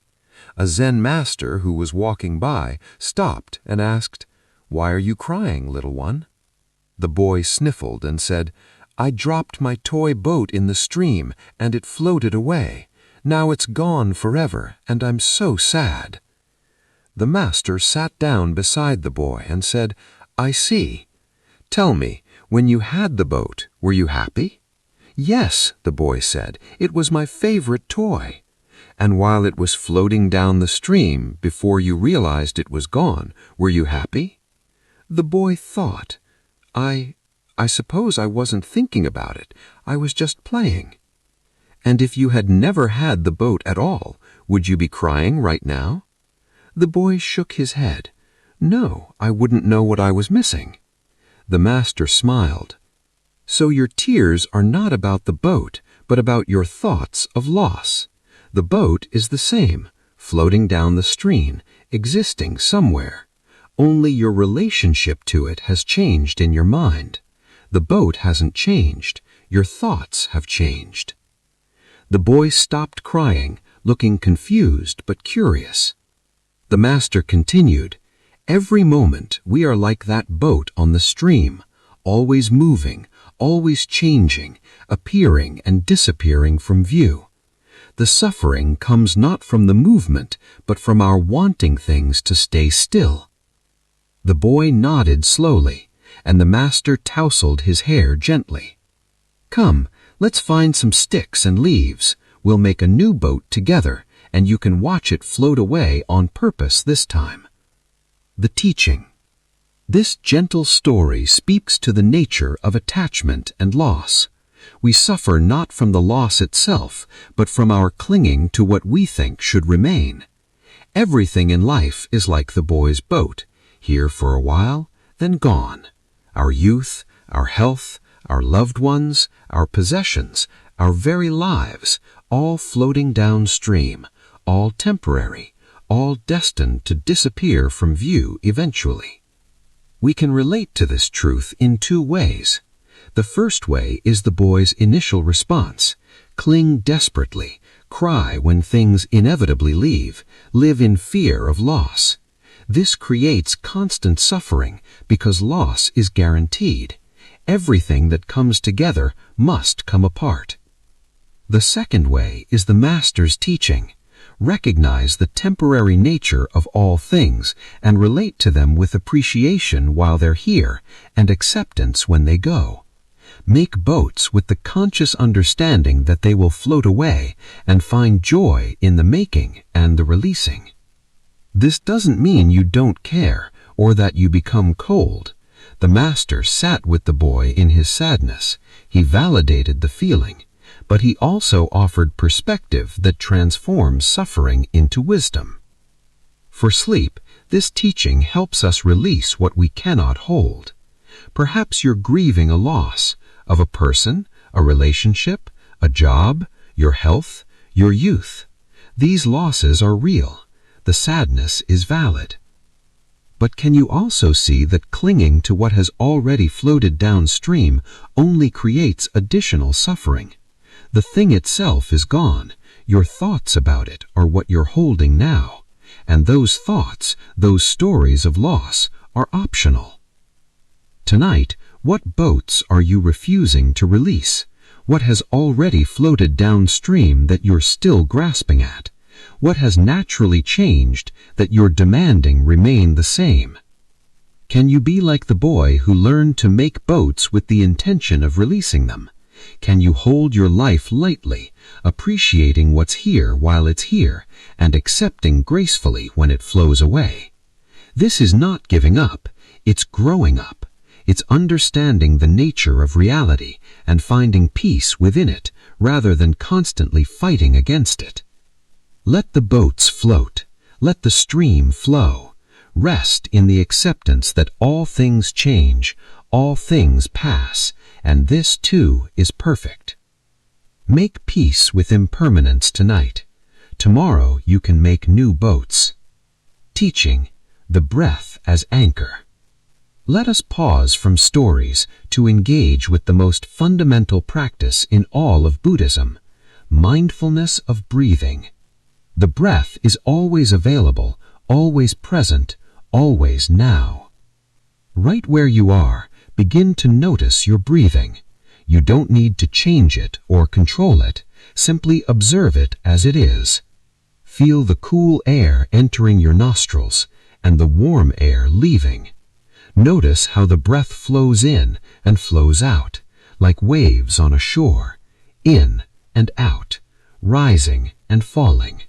A Zen master who was walking by stopped and asked, "Why are you crying, little one?" The boy sniffled and said, "I dropped my toy boat in the stream and it floated away. Now it's gone forever and I'm so sad." The master sat down beside the boy and said, "I see. Tell me, when you had the boat, were you happy?" "Yes," the boy said, "it was my favorite toy." "And while it was floating down the stream, before you realized it was gone, were you happy?" The boy thought, I suppose I wasn't thinking about it. I was just playing." "And if you had never had the boat at all, would you be crying right now?" The boy shook his head. "No, I wouldn't know what I was missing." The master smiled. "So your tears are not about the boat, but about your thoughts of loss. The boat is the same, floating down the stream, existing somewhere. Only your relationship to it has changed in your mind. The boat hasn't changed. Your thoughts have changed." The boy stopped crying, looking confused but curious. The master continued, "Every moment we are like that boat on the stream, always moving, always changing, appearing and disappearing from view. The suffering comes not from the movement, but from our wanting things to stay still." The boy nodded slowly, and the master tousled his hair gently. "Come, let's find some sticks and leaves. We'll make a new boat together, and you can watch it float away on purpose this time." The teaching. This gentle story speaks to the nature of attachment and loss. We suffer not from the loss itself, but from our clinging to what we think should remain. Everything in life is like the boy's boat, here for a while, then gone. Our youth, our health, our loved ones, our possessions, our very lives, all floating downstream, all temporary, all destined to disappear from view eventually. We can relate to this truth in two ways. The first way is the boy's initial response: cling desperately, cry when things inevitably leave, live in fear of loss. This creates constant suffering because loss is guaranteed. Everything that comes together must come apart. The second way is the Master's teaching. Recognize the temporary nature of all things and relate to them with appreciation while they're here and acceptance when they go. Make boats with the conscious understanding that they will float away and find joy in the making and the releasing. This doesn't mean you don't care or that you become cold. The Master sat with the boy in his sadness. He validated the feeling, but he also offered perspective that transforms suffering into wisdom. For sleep, this teaching helps us release what we cannot hold. Perhaps you're grieving a loss of a person, a relationship, a job, your health, your youth. These losses are real. The sadness is valid. But can you also see that clinging to what has already floated downstream only creates additional suffering? The thing itself is gone. Your thoughts about it are what you're holding now. And those thoughts, those stories of loss, are optional. Tonight, what boats are you refusing to release? What has already floated downstream that you're still grasping at? What has naturally changed that you're demanding remain the same? Can you be like the boy who learned to make boats with the intention of releasing them? Can you hold your life lightly, appreciating what's here while it's here, and accepting gracefully when it flows away? This is not giving up, it's growing up. It's understanding the nature of reality and finding peace within it rather than constantly fighting against it. Let the boats float. Let the stream flow. Rest in the acceptance that all things change, all things pass, and this too is perfect. Make peace with impermanence tonight. Tomorrow you can make new boats. Teaching, the breath as anchor. Let us pause from stories to engage with the most fundamental practice in all of Buddhism, mindfulness of breathing. The breath is always available, always present, always now. Right where you are, begin to notice your breathing. You don't need to change it or control it, simply observe it as it is. Feel the cool air entering your nostrils and the warm air leaving. Notice how the breath flows in and flows out, like waves on a shore, in and out, rising and falling.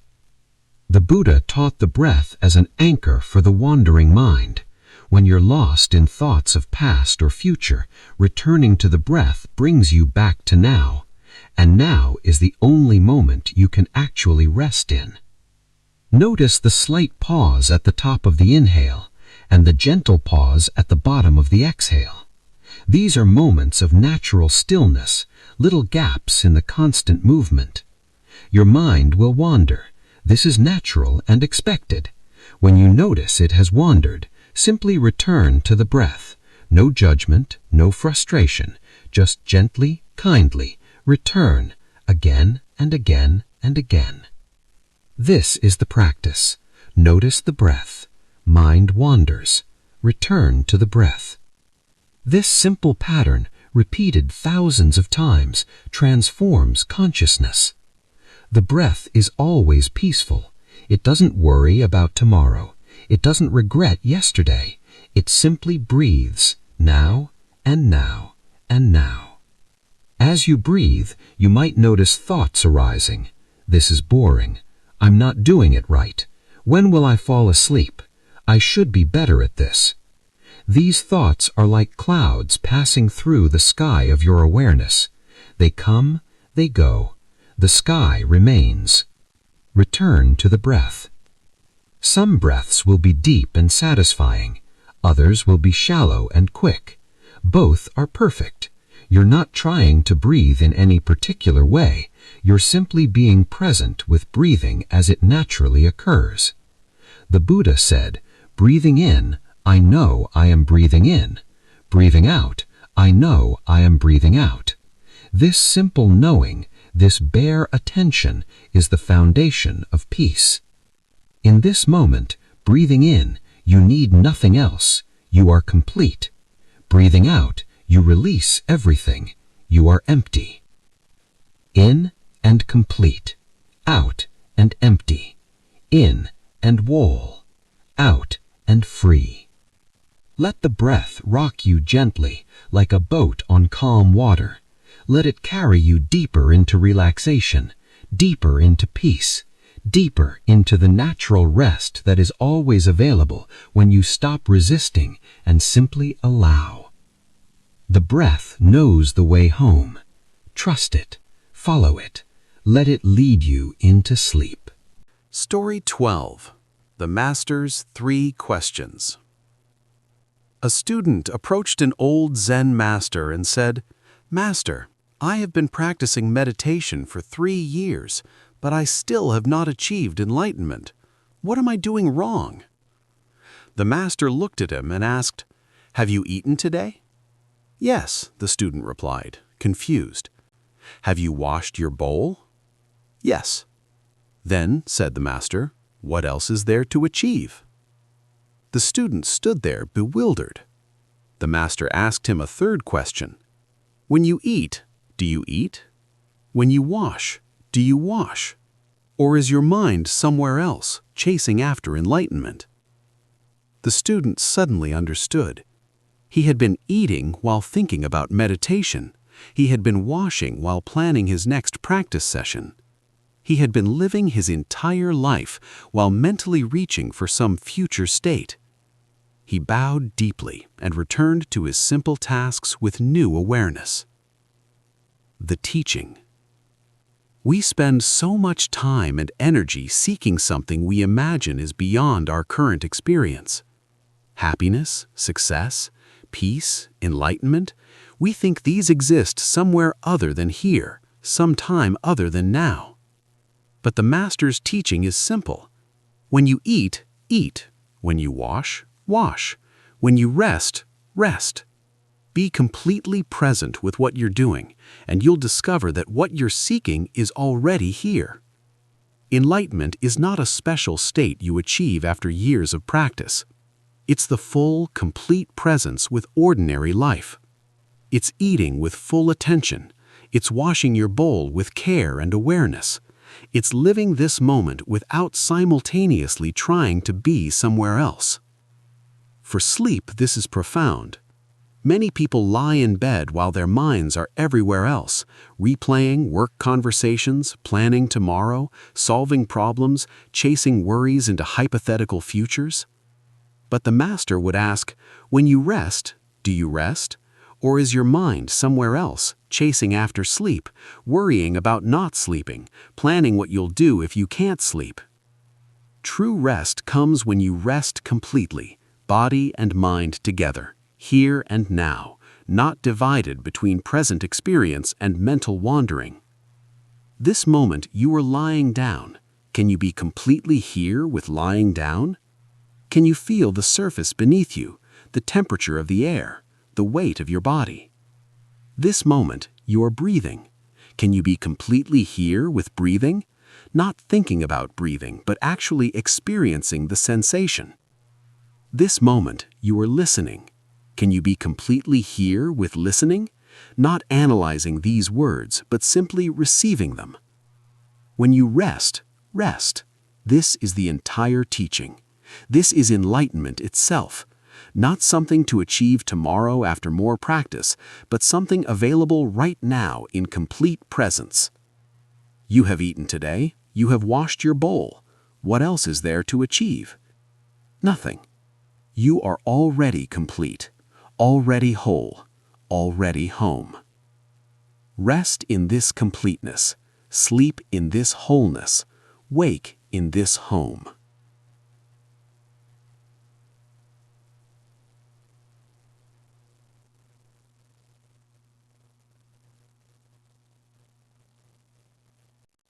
The Buddha taught the breath as an anchor for the wandering mind. When you're lost in thoughts of past or future, returning to the breath brings you back to now, and now is the only moment you can actually rest in. Notice the slight pause at the top of the inhale, and the gentle pause at the bottom of the exhale. These are moments of natural stillness, little gaps in the constant movement. Your mind will wander. This is natural and expected. When you notice it has wandered, simply return to the breath. No judgment, no frustration, just gently, kindly, return again and again and again. This is the practice. Notice the breath. Mind wanders. Return to the breath. This simple pattern, repeated thousands of times, transforms consciousness. The breath is always peaceful. It doesn't worry about tomorrow. It doesn't regret yesterday. It simply breathes, now and now and now. As you breathe, you might notice thoughts arising. This is boring. I'm not doing it right. When will I fall asleep? I should be better at this. These thoughts are like clouds passing through the sky of your awareness. They come, they go. The sky remains. Return to the breath. Some breaths will be deep and satisfying. Others will be shallow and quick. Both are perfect. You're not trying to breathe in any particular way. You're simply being present with breathing as it naturally occurs. The Buddha said, breathing in, I know I am breathing in. Breathing out, I know I am breathing out. This simple knowing, this bare attention, is the foundation of peace. In this moment, breathing in, you need nothing else. You are complete. Breathing out, You release everything. You are empty. In and complete. Out and empty. In and whole. Out and free. Let the breath rock you gently like a boat on calm water. Let it carry you deeper into relaxation, deeper into peace, deeper into the natural rest that is always available when you stop resisting and simply allow. The breath knows the way home. Trust it. Follow it. Let it lead you into sleep. Story 12. The Master's 3 Questions. A student approached an old Zen master and said, "Master, I have been practicing meditation for 3 years, but I still have not achieved enlightenment. What am I doing wrong?" The master looked at him and asked, "Have you eaten today?" "Yes," the student replied, confused. "Have you washed your bowl?" "Yes." "Then," said the master, "what else is there to achieve?" The student stood there bewildered. The master asked him a third question. "When you eat, do you eat? When you wash, do you wash? Or is your mind somewhere else, chasing after enlightenment?" The student suddenly understood. He had been eating while thinking about meditation. He had been washing while planning his next practice session. He had been living his entire life while mentally reaching for some future state. He bowed deeply and returned to his simple tasks with new awareness. The teaching. We spend so much time and energy seeking something we imagine is beyond our current experience. Happiness, success, peace, enlightenment, we think these exist somewhere other than here, sometime other than now. But the Master's teaching is simple. When you eat, eat. When you wash, wash. When you rest, rest. Be completely present with what you're doing, and you'll discover that what you're seeking is already here. Enlightenment is not a special state you achieve after years of practice. It's the full, complete presence with ordinary life. It's eating with full attention. It's washing your bowl with care and awareness. It's living this moment without simultaneously trying to be somewhere else. For sleep, this is profound. Many people lie in bed while their minds are everywhere else, replaying work conversations, planning tomorrow, solving problems, chasing worries into hypothetical futures. But the Master would ask, when you rest, do you rest? Or is your mind somewhere else, chasing after sleep, worrying about not sleeping, planning what you'll do if you can't sleep? True rest comes when you rest completely, body and mind together, here and now, not divided between present experience and mental wandering. This moment you are lying down. Can you be completely here with lying down? Can you feel the surface beneath you, the temperature of the air, the weight of your body? This moment, you are breathing. Can you be completely here with breathing? Not thinking about breathing, but actually experiencing the sensation. This moment, you are listening. Can you be completely here with listening? Not analyzing these words, but simply receiving them. When you rest, rest. This is the entire teaching. This is enlightenment itself. Not something to achieve tomorrow after more practice, but something available right now in complete presence. You have eaten today. You have washed your bowl. What else is there to achieve? Nothing. You are already complete, already whole, already home. Rest in this completeness. Sleep in this wholeness. Wake in this home.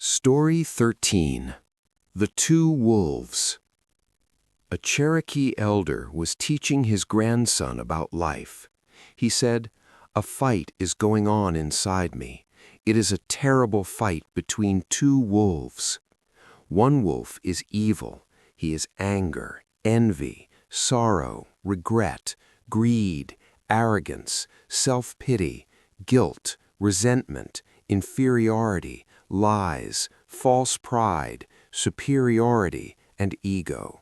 Story 13. The Two Wolves. A Cherokee elder was teaching his grandson about life. He said, "A fight is going on inside me. It is a terrible fight between two wolves. One wolf is evil. He is anger, envy, sorrow, regret, greed, arrogance, self-pity, guilt, resentment, inferiority, lies, false pride, superiority, and ego.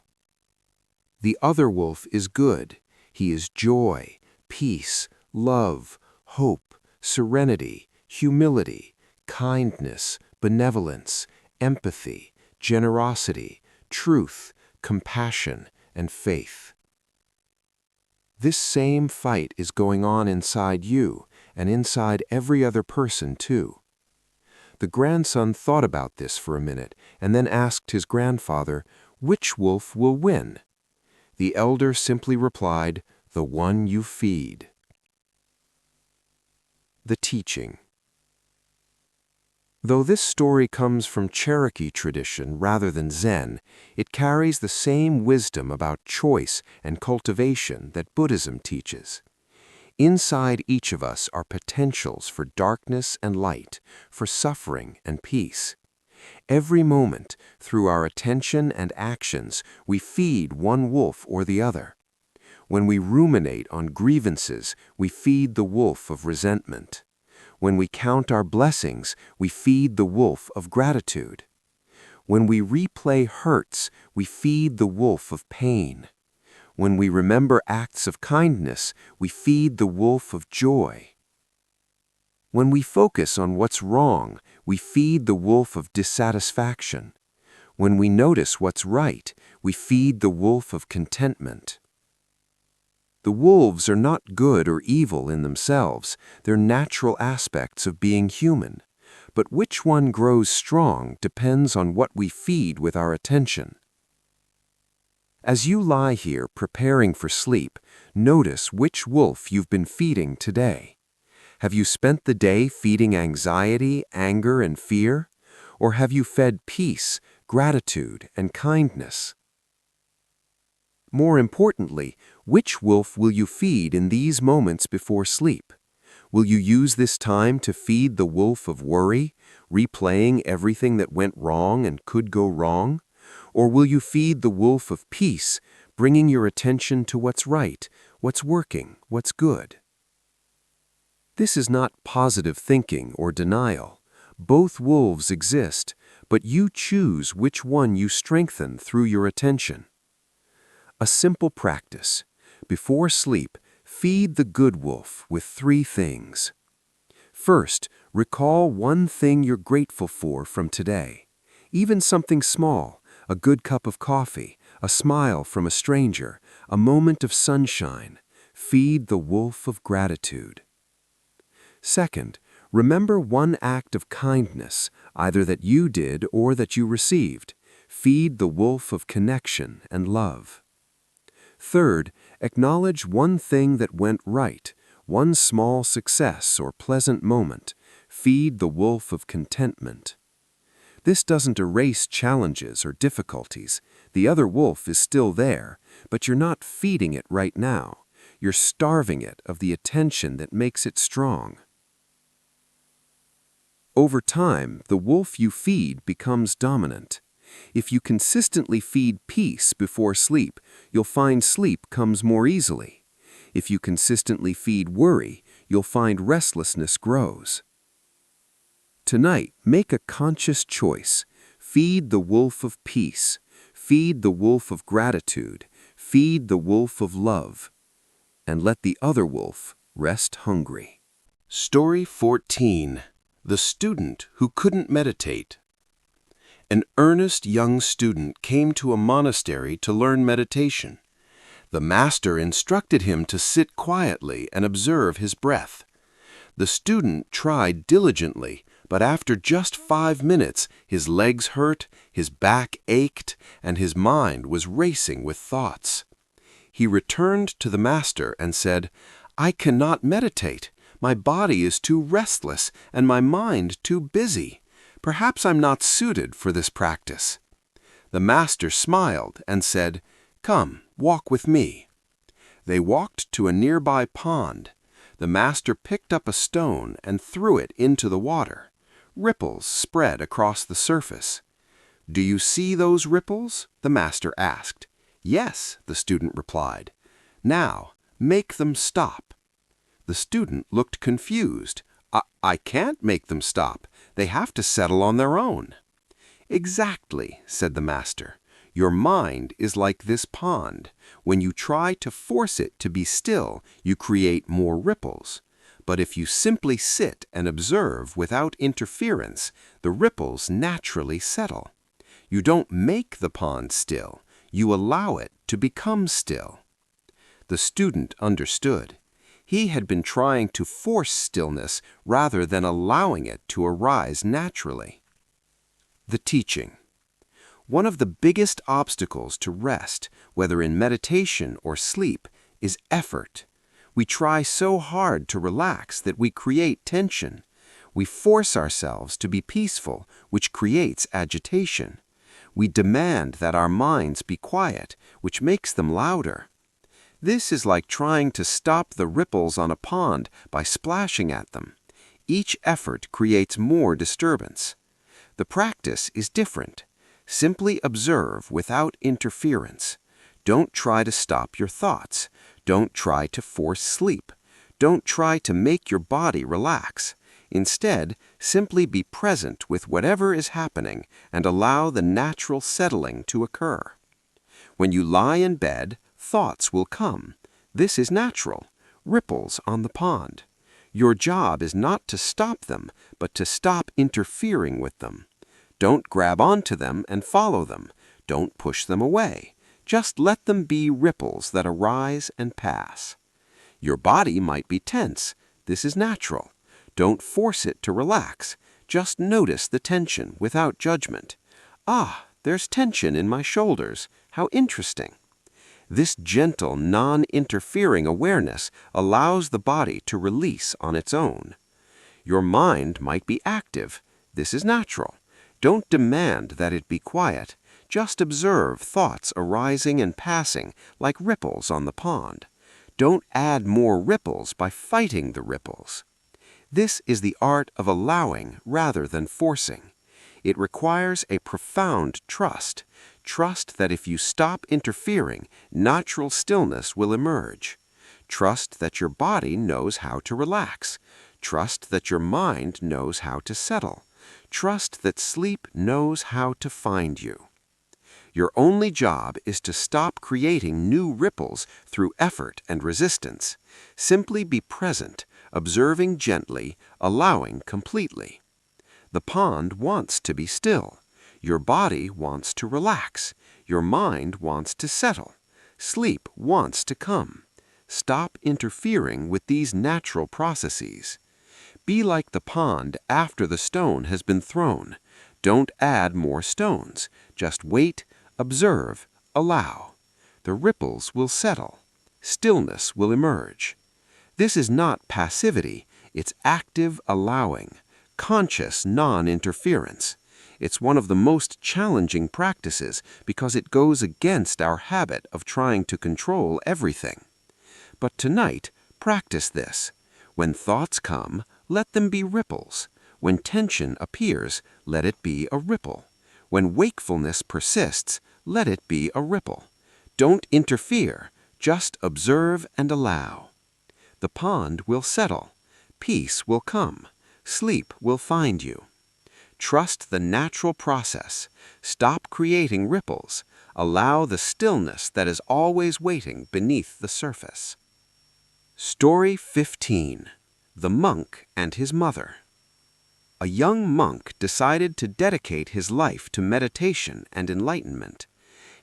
The other wolf is good. He is joy, peace, love, hope, serenity, humility, kindness, benevolence, empathy, generosity, truth, compassion, and faith. This same fight is going on inside you and inside every other person too. The grandson thought about this for a minute and then asked his grandfather, "Which wolf will win?" The elder simply replied, "The one you feed." The teaching. Though this story comes from Cherokee tradition rather than Zen, it carries the same wisdom about choice and cultivation that Buddhism teaches. Inside each of us are potentials for darkness and light, for suffering and peace. Every moment, through our attention and actions, we feed one wolf or the other. When we ruminate on grievances, we feed the wolf of resentment. When we count our blessings, we feed the wolf of gratitude. When we replay hurts, we feed the wolf of pain. When we remember acts of kindness, we feed the wolf of joy. When we focus on what's wrong, we feed the wolf of dissatisfaction. When we notice what's right, we feed the wolf of contentment. The wolves are not good or evil in themselves, they're natural aspects of being human. But which one grows strong depends on what we feed with our attention. As you lie here preparing for sleep, notice which wolf you've been feeding today. Have you spent the day feeding anxiety, anger, and fear? Or have you fed peace, gratitude, and kindness? More importantly, which wolf will you feed in these moments before sleep? Will you use this time to feed the wolf of worry, replaying everything that went wrong and could go wrong? Or will you feed the wolf of peace, bringing your attention to what's right, what's working, what's good? This is not positive thinking or denial. Both wolves exist, but you choose which one you strengthen through your attention. A simple practice. Before sleep, feed the good wolf with 3 things. First, recall one thing you're grateful for from today. Even something small, a good cup of coffee, a smile from a stranger, a moment of sunshine. Feed the wolf of gratitude. Second, remember one act of kindness, either that you did or that you received. Feed the wolf of connection and love. Third, acknowledge one thing that went right, one small success or pleasant moment. Feed the wolf of contentment. This doesn't erase challenges or difficulties. The other wolf is still there, but you're not feeding it right now. You're starving it of the attention that makes it strong. Over time, the wolf you feed becomes dominant. If you consistently feed peace before sleep, you'll find sleep comes more easily. If you consistently feed worry, you'll find restlessness grows. Tonight, make a conscious choice. Feed the wolf of peace. Feed the wolf of gratitude. Feed the wolf of love. And let the other wolf rest hungry. Story 14. The Student Who Couldn't Meditate. An earnest young student came to a monastery to learn meditation. The master instructed him to sit quietly and observe his breath. The student tried diligently, but after just 5 minutes, his legs hurt, his back ached, and his mind was racing with thoughts. He returned to the master and said, "I cannot meditate. My body is too restless and my mind too busy. Perhaps I'm not suited for this practice." The master smiled and said, "Come, walk with me." They walked to a nearby pond. The master picked up a stone and threw it into the water. Ripples spread across the surface. "Do you see those ripples?" the master asked. "Yes," the student replied. "Now, make them stop." The student looked confused. I can't make them stop. They have to settle on their own. Exactly, said the master. Your mind is like this pond. When you try to force it to be still, you create more ripples. But if you simply sit and observe without interference, the ripples naturally settle. You don't make the pond still. You allow it to become still. The student understood. He had been trying to force stillness rather than allowing it to arise naturally. The teaching. One of the biggest obstacles to rest, whether in meditation or sleep, is effort. We try so hard to relax that we create tension. We force ourselves to be peaceful, which creates agitation. We demand that our minds be quiet, which makes them louder. This is like trying to stop the ripples on a pond by splashing at them. Each effort creates more disturbance. The practice is different. Simply observe without interference. Don't try to stop your thoughts. Don't try to force sleep. Don't try to make your body relax. Instead, simply be present with whatever is happening and allow the natural settling to occur. When you lie in bed, thoughts will come. This is natural. Ripples on the pond. Your job is not to stop them, but to stop interfering with them. Don't grab onto them and follow them. Don't push them away. Just let them be ripples that arise and pass. Your body might be tense. This is natural. Don't force it to relax. Just notice the tension without judgment. Ah, there's tension in my shoulders. How interesting. This gentle, non-interfering awareness allows the body to release on its own. Your mind might be active. This is natural. Don't demand that it be quiet. Just observe thoughts arising and passing like ripples on the pond. Don't add more ripples by fighting the ripples. This is the art of allowing rather than forcing. It requires a profound trust. Trust that if you stop interfering, natural stillness will emerge. Trust that your body knows how to relax. Trust that your mind knows how to settle. Trust that sleep knows how to find you. Your only job is to stop creating new ripples through effort and resistance. Simply be present, observing gently, allowing completely. The pond wants to be still. Your body wants to relax. Your mind wants to settle. Sleep wants to come. Stop interfering with these natural processes. Be like the pond after the stone has been thrown. Don't add more stones. Just wait, observe, allow. The ripples will settle. Stillness will emerge. This is not passivity. It's active allowing, conscious non-interference. It's one of the most challenging practices because it goes against our habit of trying to control everything. But tonight, practice this. When thoughts come, let them be ripples. When tension appears, let it be a ripple. When wakefulness persists, let it be a ripple. Don't interfere, just observe and allow. The pond will settle. Peace will come. Sleep will find you. Trust the natural process. Stop creating ripples. Allow the stillness that is always waiting beneath the surface. Story 15. The Monk and His Mother. A young monk decided to dedicate his life to meditation and enlightenment.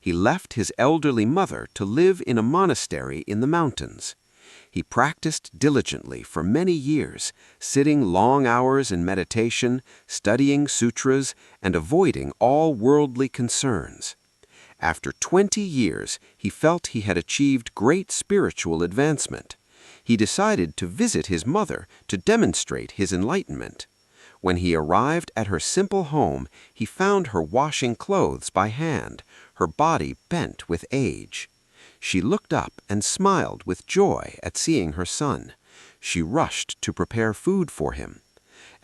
He left his elderly mother to live in a monastery in the mountains. He practiced diligently for many years, sitting long hours in meditation, studying sutras, and avoiding all worldly concerns. After 20 years, he felt he had achieved great spiritual advancement. He decided to visit his mother to demonstrate his enlightenment. When he arrived at her simple home, he found her washing clothes by hand, her body bent with age. She looked up and smiled with joy at seeing her son. She rushed to prepare food for him.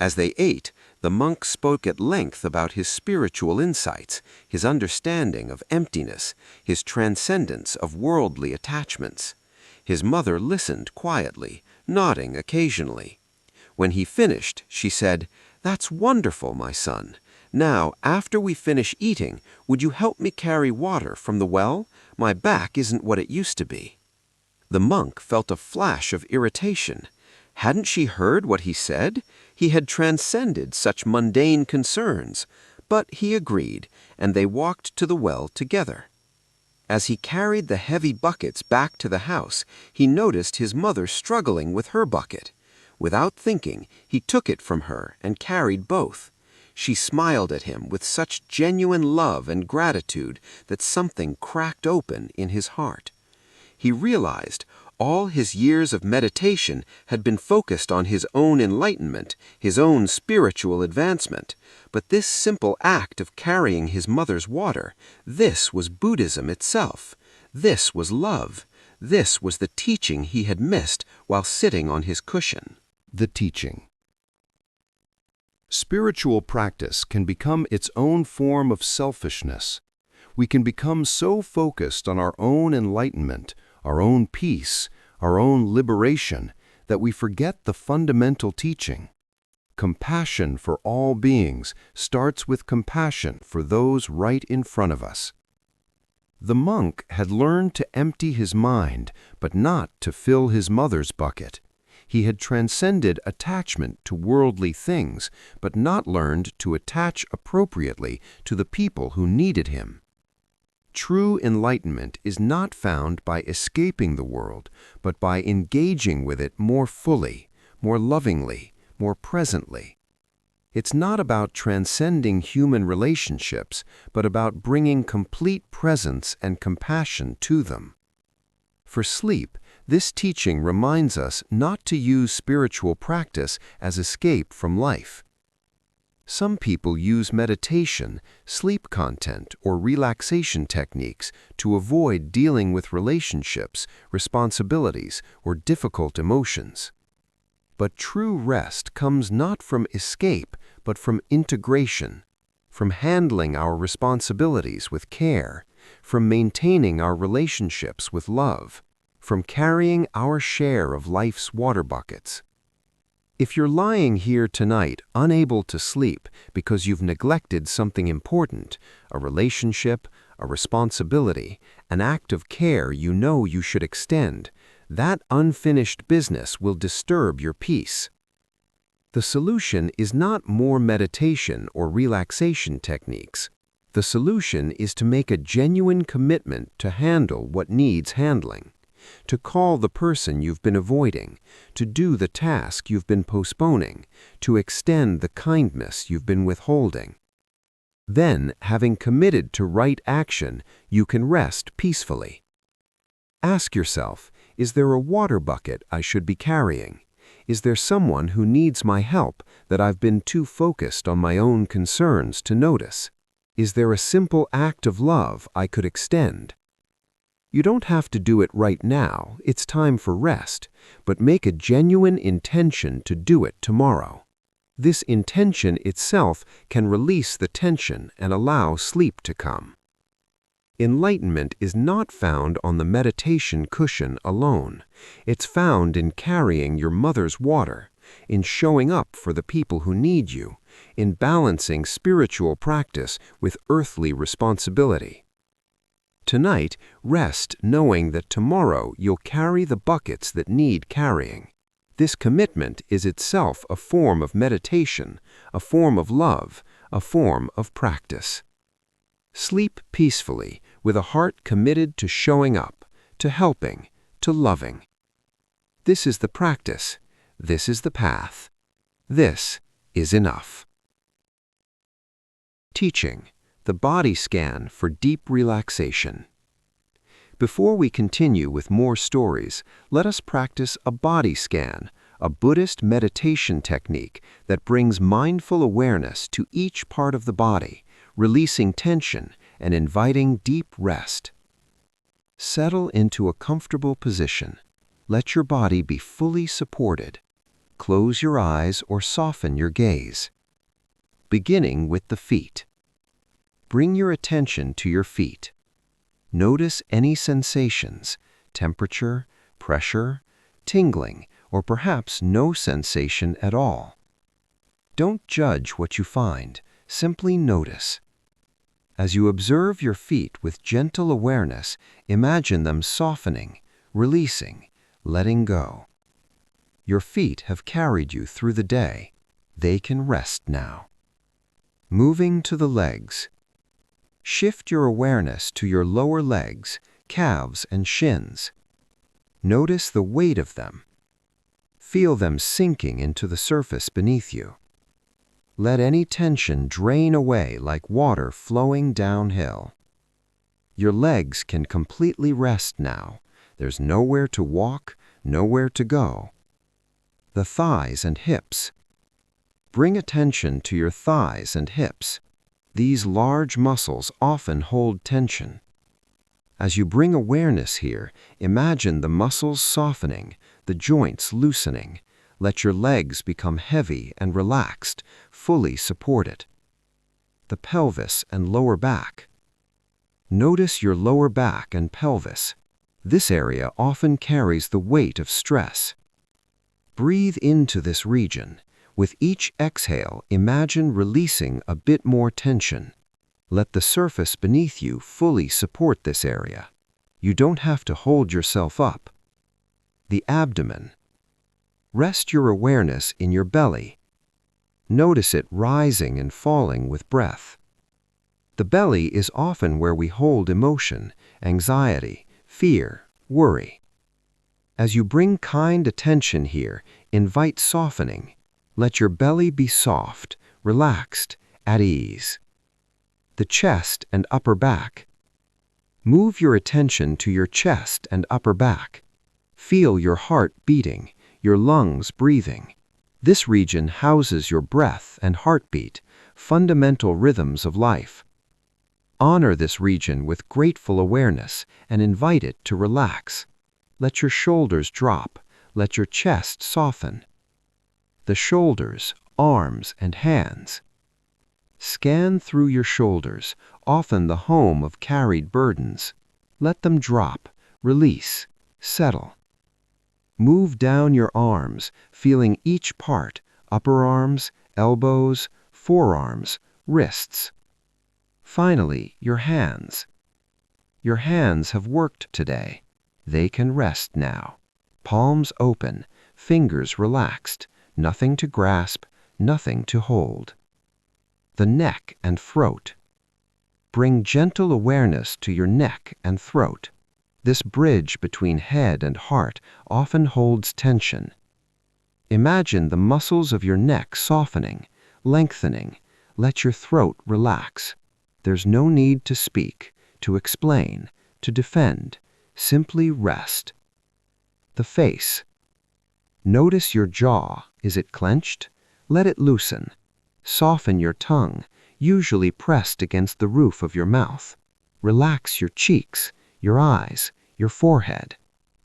As they ate, the monk spoke at length about his spiritual insights, his understanding of emptiness, his transcendence of worldly attachments. His mother listened quietly, nodding occasionally. When he finished, she said, "That's wonderful, my son. Now, after we finish eating, would you help me carry water from the well? My back isn't what it used to be." The monk felt a flash of irritation. Hadn't she heard what he said? He had transcended such mundane concerns. But he agreed, and they walked to the well together. As he carried the heavy buckets back to the house, he noticed his mother struggling with her bucket. Without thinking, he took it from her and carried both. She smiled at him with such genuine love and gratitude that something cracked open in his heart. He realized all his years of meditation had been focused on his own enlightenment, his own spiritual advancement. But this simple act of carrying his mother's water, this was Buddhism itself. This was love. This was the teaching he had missed while sitting on his cushion. The teaching. Spiritual practice can become its own form of selfishness. We can become so focused on our own enlightenment, our own peace, our own liberation, that we forget the fundamental teaching. Compassion for all beings starts with compassion for those right in front of us. The monk had learned to empty his mind, but not to fill his mother's bucket. He had transcended attachment to worldly things, but not learned to attach appropriately to the people who needed him. True enlightenment is not found by escaping the world, but by engaging with it more fully, more lovingly, more presently. It's not about transcending human relationships, but about bringing complete presence and compassion to them. For sleep, this teaching reminds us not to use spiritual practice as escape from life. Some people use meditation, sleep content, or relaxation techniques to avoid dealing with relationships, responsibilities, or difficult emotions. But true rest comes not from escape, but from integration, from handling our responsibilities with care, from maintaining our relationships with love, from carrying our share of life's water buckets. If you're lying here tonight unable to sleep because you've neglected something important, a relationship, a responsibility, an act of care you know you should extend, that unfinished business will disturb your peace. The solution is not more meditation or relaxation techniques. The solution is to make a genuine commitment to handle what needs handling, to call the person you've been avoiding, to do the task you've been postponing, to extend the kindness you've been withholding. Then, having committed to right action, you can rest peacefully. Ask yourself, is there a water bucket I should be carrying? Is there someone who needs my help that I've been too focused on my own concerns to notice? Is there a simple act of love I could extend? You don't have to do it right now, it's time for rest, but make a genuine intention to do it tomorrow. This intention itself can release the tension and allow sleep to come. Enlightenment is not found on the meditation cushion alone. It's found in carrying your mother's water, in showing up for the people who need you, in balancing spiritual practice with earthly responsibility. Tonight, rest knowing that tomorrow you'll carry the buckets that need carrying. This commitment is itself a form of meditation, a form of love, a form of practice. Sleep peacefully with a heart committed to showing up, to helping, to loving. This is the practice. This is the path. This is enough. Teaching. The body scan for deep relaxation. Before we continue with more stories, let us practice a body scan, a Buddhist meditation technique that brings mindful awareness to each part of the body, releasing tension and inviting deep rest. Settle into a comfortable position. Let your body be fully supported. Close your eyes or soften your gaze. Beginning with the feet. Bring your attention to your feet. Notice any sensations, temperature, pressure, tingling, or perhaps no sensation at all. Don't judge what you find, simply notice. As you observe your feet with gentle awareness, imagine them softening, releasing, letting go. Your feet have carried you through the day. They can rest now. Moving to the legs. Shift your awareness to your lower legs, calves, and shins. Notice the weight of them. Feel them sinking into the surface beneath you. Let any tension drain away like water flowing downhill. Your legs can completely rest now. There's nowhere to walk, nowhere to go. The thighs and hips. Bring attention to your thighs and hips. These large muscles often hold tension. As you bring awareness here, imagine the muscles softening, the joints loosening. Let your legs become heavy and relaxed, fully supported. The pelvis and lower back. Notice your lower back and pelvis. This area often carries the weight of stress. Breathe into this region. With each exhale, imagine releasing a bit more tension. Let the surface beneath you fully support this area. You don't have to hold yourself up. The abdomen. Rest your awareness in your belly. Notice it rising and falling with breath. The belly is often where we hold emotion, anxiety, fear, worry. As you bring kind attention here, invite softening. Let your belly be soft, relaxed, at ease. The chest and upper back. Move your attention to your chest and upper back. Feel your heart beating, your lungs breathing. This region houses your breath and heartbeat, fundamental rhythms of life. Honor this region with grateful awareness and invite it to relax. Let your shoulders drop. Let your chest soften. The shoulders, arms, and hands. Scan through your shoulders, often the home of carried burdens. Let them drop, release, settle. Move down your arms, feeling each part, upper arms, elbows, forearms, wrists. Finally, your hands. Your hands have worked today. They can rest now. Palms open, fingers relaxed, nothing to grasp, nothing to hold. The neck and throat. Bring gentle awareness to your neck and throat. This bridge between head and heart often holds tension. Imagine the muscles of your neck softening, lengthening. Let your throat relax. There's no need to speak, to explain, to defend. Simply rest. The face. Notice your jaw. Is it clenched? Let it loosen. Soften your tongue, usually pressed against the roof of your mouth. Relax your cheeks, your eyes, your forehead.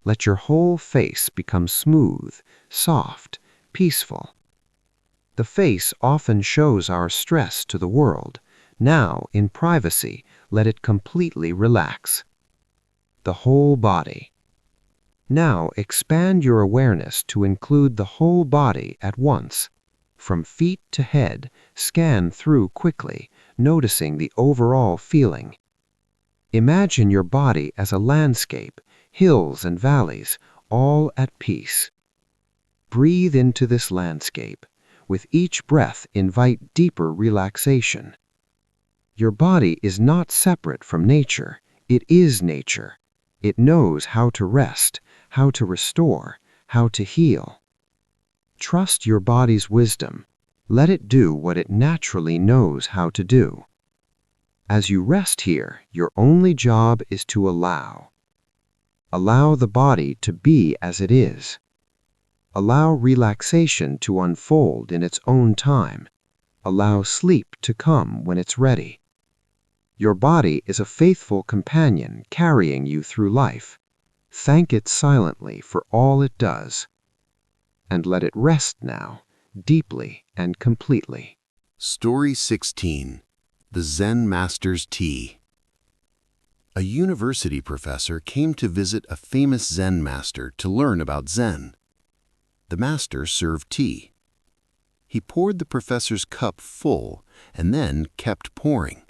Let your whole face become smooth, soft, peaceful. The face often shows our stress to the world. Now, in privacy, let it completely relax. The whole body. Now expand your awareness to include the whole body at once. From feet to head, scan through quickly, noticing the overall feeling. Imagine your body as a landscape, hills and valleys, all at peace. Breathe into this landscape. With each breath, invite deeper relaxation. Your body is not separate from nature. It is nature. It knows how to rest, how to restore, how to heal. Trust your body's wisdom. Let it do what it naturally knows how to do. As you rest here, your only job is to allow. Allow the body to be as it is. Allow relaxation to unfold in its own time. Allow sleep to come when it's ready. Your body is a faithful companion carrying you through life. Thank it silently for all it does. And let it rest now, deeply and completely. Story 16. The Zen Master's Tea. A university professor came to visit a famous Zen master to learn about Zen. The master served tea. He poured the professor's cup full and then kept pouring.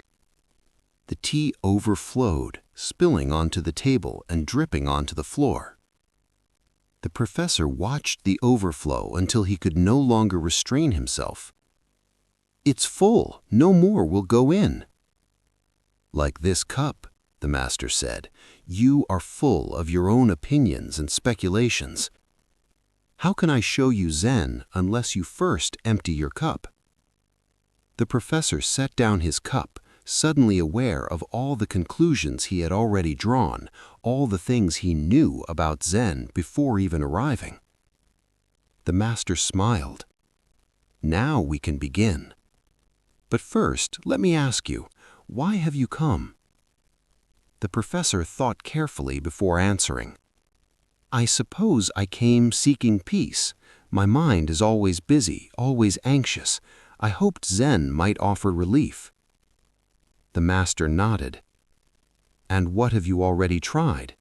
The tea overflowed, spilling onto the table and dripping onto the floor. The professor watched the overflow until he could no longer restrain himself. "It's full, no more will go in." "Like this cup," the master said, "you are full of your own opinions and speculations. How can I show you Zen unless you first empty your cup?" The professor set down his cup, suddenly aware of all the conclusions he had already drawn, all the things he knew about Zen before even arriving. The master smiled. "Now we can begin. But first, let me ask you, why have you come?" The professor thought carefully before answering. "I suppose I came seeking peace. My mind is always busy, always anxious. I hoped Zen might offer relief." The master nodded. "And what have you already tried?"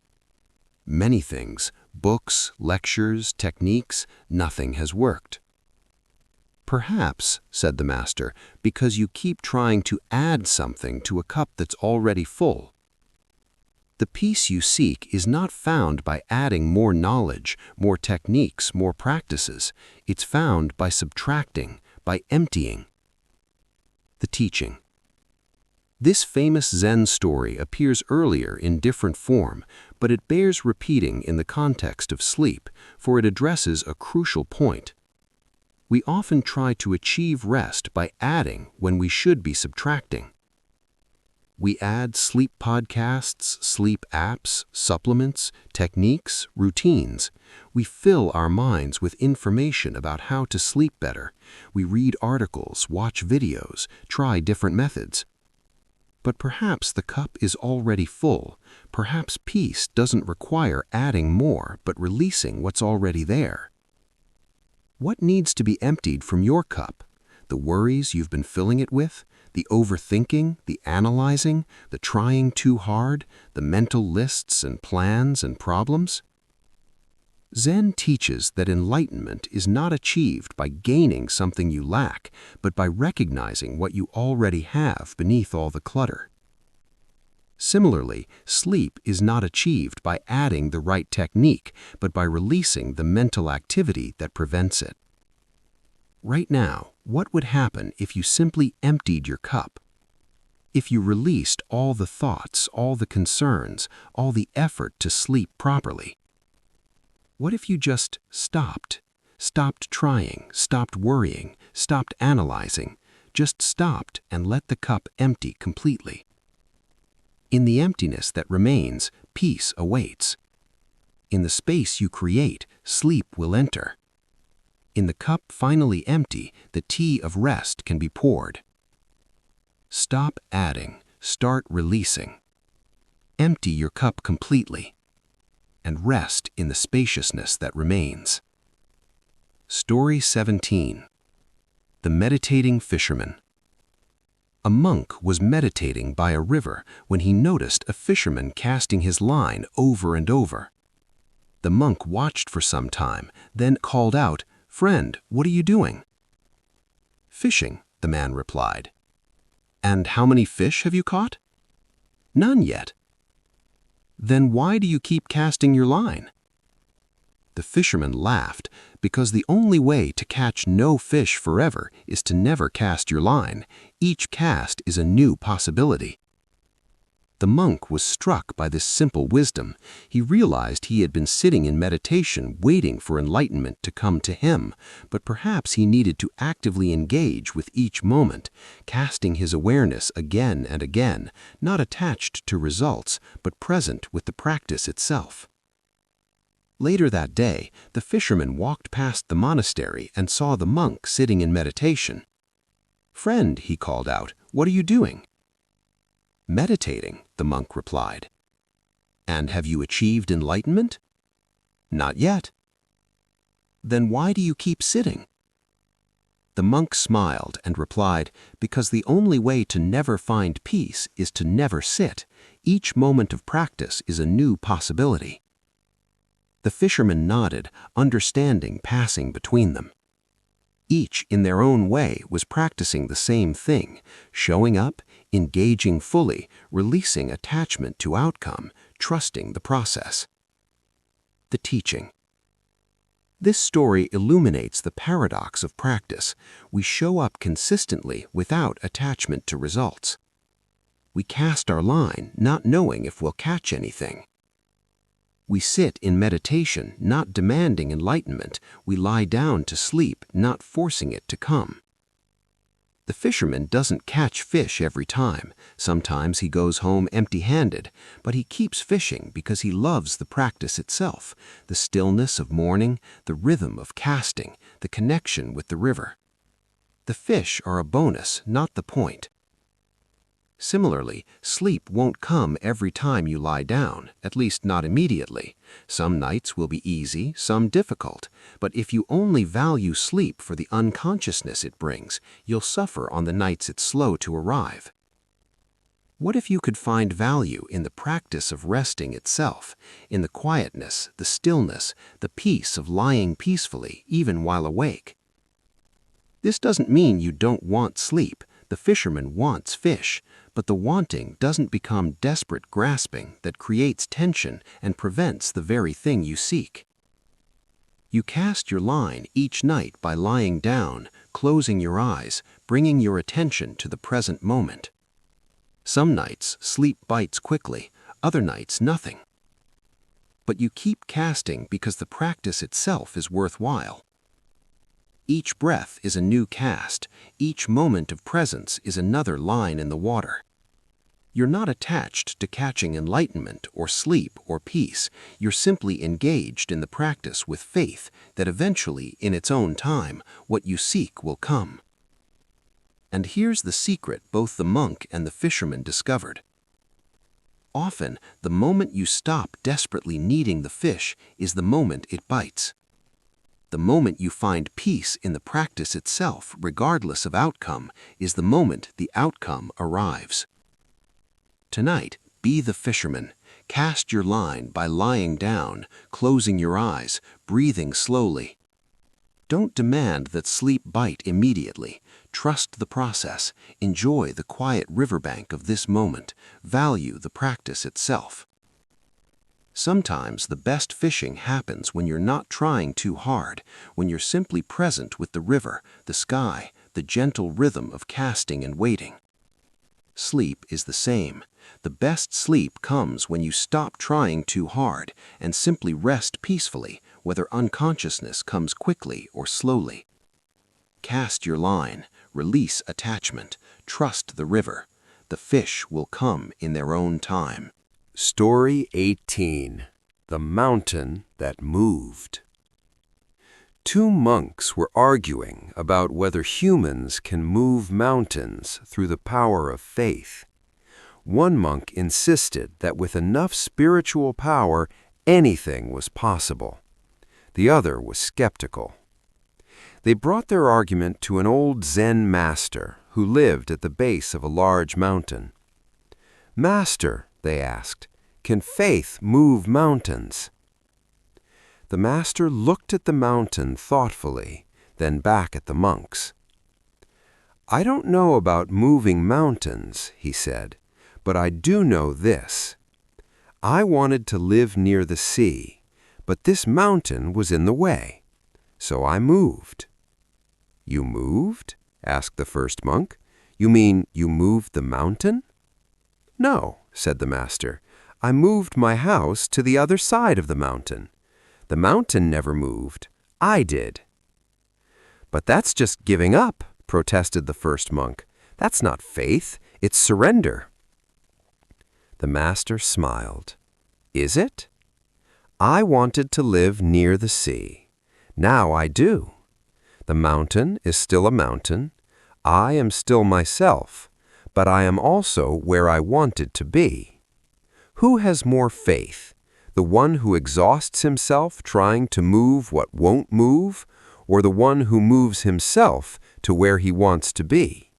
"Many things. Books, lectures, techniques. Nothing has worked." "Perhaps," said the master, "because you keep trying to add something to a cup that's already full. The peace you seek is not found by adding more knowledge, more techniques, more practices. It's found by subtracting, by emptying." The teaching. This famous Zen story appears earlier in different form, but it bears repeating in the context of sleep, for it addresses a crucial point. We often try to achieve rest by adding when we should be subtracting. We add sleep podcasts, sleep apps, supplements, techniques, routines. We fill our minds with information about how to sleep better. We read articles, watch videos, try different methods. But perhaps the cup is already full. Perhaps peace doesn't require adding more, but releasing what's already there. What needs to be emptied from your cup? The worries you've been filling it with? The overthinking, the analyzing, the trying too hard, the mental lists and plans and problems? Zen teaches that enlightenment is not achieved by gaining something you lack, but by recognizing what you already have beneath all the clutter. Similarly, sleep is not achieved by adding the right technique, but by releasing the mental activity that prevents it. Right now, what would happen if you simply emptied your cup? If you released all the thoughts, all the concerns, all the effort to sleep properly? What if you just stopped? Stopped trying, stopped worrying, stopped analyzing, just stopped and let the cup empty completely. In the emptiness that remains, peace awaits. In the space you create, sleep will enter. In the cup finally empty, the tea of rest can be poured. Stop adding, start releasing. Empty your cup completely, and rest in the spaciousness that remains. Story 17. The Meditating Fisherman. A monk was meditating by a river when he noticed a fisherman casting his line over and over. The monk watched for some time, then called out, "Friend, what are you doing?" "Fishing," the man replied. "And how many fish have you caught?" "None yet." "Then why do you keep casting your line?" The fisherman laughed, because the only way to catch no fish forever is to never cast your line. Each cast is a new possibility. The monk was struck by this simple wisdom. He realized he had been sitting in meditation waiting for enlightenment to come to him, but perhaps he needed to actively engage with each moment, casting his awareness again and again, not attached to results, but present with the practice itself. Later that day, the fisherman walked past the monastery and saw the monk sitting in meditation. "Friend," he called out, "what are you doing?" "Meditating," the monk replied. "And have you achieved enlightenment?" "Not yet." "Then why do you keep sitting?" The monk smiled and replied, "Because the only way to never find peace is to never sit. Each moment of practice is a new possibility." The fisherman nodded, understanding passing between them. Each, in their own way, was practicing the same thing, showing up, engaging fully, releasing attachment to outcome, trusting the process. The teaching. This story illuminates the paradox of practice. We show up consistently without attachment to results. We cast our line, not knowing if we'll catch anything. We sit in meditation, not demanding enlightenment. We lie down to sleep, not forcing it to come. The fisherman doesn't catch fish every time. Sometimes he goes home empty-handed, but he keeps fishing because he loves the practice itself, the stillness of morning, the rhythm of casting, the connection with the river. The fish are a bonus, not the point. Similarly, sleep won't come every time you lie down, at least not immediately. Some nights will be easy, some difficult, but if you only value sleep for the unconsciousness it brings, you'll suffer on the nights it's slow to arrive. What if you could find value in the practice of resting itself, in the quietness, the stillness, the peace of lying peacefully even while awake? This doesn't mean you don't want sleep. The fisherman wants fish, but the wanting doesn't become desperate grasping that creates tension and prevents the very thing you seek. You cast your line each night by lying down, closing your eyes, bringing your attention to the present moment. Some nights sleep bites quickly, other nights nothing. But you keep casting because the practice itself is worthwhile. Each breath is a new cast. Each moment of presence is another line in the water. You're not attached to catching enlightenment or sleep or peace. You're simply engaged in the practice with faith that eventually, in its own time, what you seek will come. And here's the secret both the monk and the fisherman discovered. Often, the moment you stop desperately needing the fish is the moment it bites. The moment you find peace in the practice itself, regardless of outcome, is the moment the outcome arrives. Tonight, be the fisherman. Cast your line by lying down, closing your eyes, breathing slowly. Don't demand that sleep bite immediately. Trust the process. Enjoy the quiet riverbank of this moment. Value the practice itself. Sometimes the best fishing happens when you're not trying too hard, when you're simply present with the river, the sky, the gentle rhythm of casting and waiting. Sleep is the same. The best sleep comes when you stop trying too hard and simply rest peacefully, whether unconsciousness comes quickly or slowly. Cast your line, release attachment, trust the river. The fish will come in their own time. Story 18. The Mountain That Moved. Two monks were arguing about whether humans can move mountains through the power of faith. One monk insisted that with enough spiritual power, anything was possible. The other was skeptical. They brought their argument to an old Zen master who lived at the base of a large mountain. "Master," they asked, "can faith move mountains?" The master looked at the mountain thoughtfully, then back at the monks. "I don't know about moving mountains," he said, "but I do know this. I wanted to live near the sea, but this mountain was in the way, so I moved." "You moved?" asked the first monk. "You mean you moved the mountain?" "No," said the master. "I moved my house to the other side of the mountain. The mountain never moved. I did." "But that's just giving up," protested the first monk. "That's not faith, it's surrender." The master smiled. "Is it? I wanted to live near the sea. Now I do. The mountain is still a mountain. I am still myself, but I am also where I wanted to be. Who has more faith, the one who exhausts himself trying to move what won't move, or the one who moves himself to where he wants to be?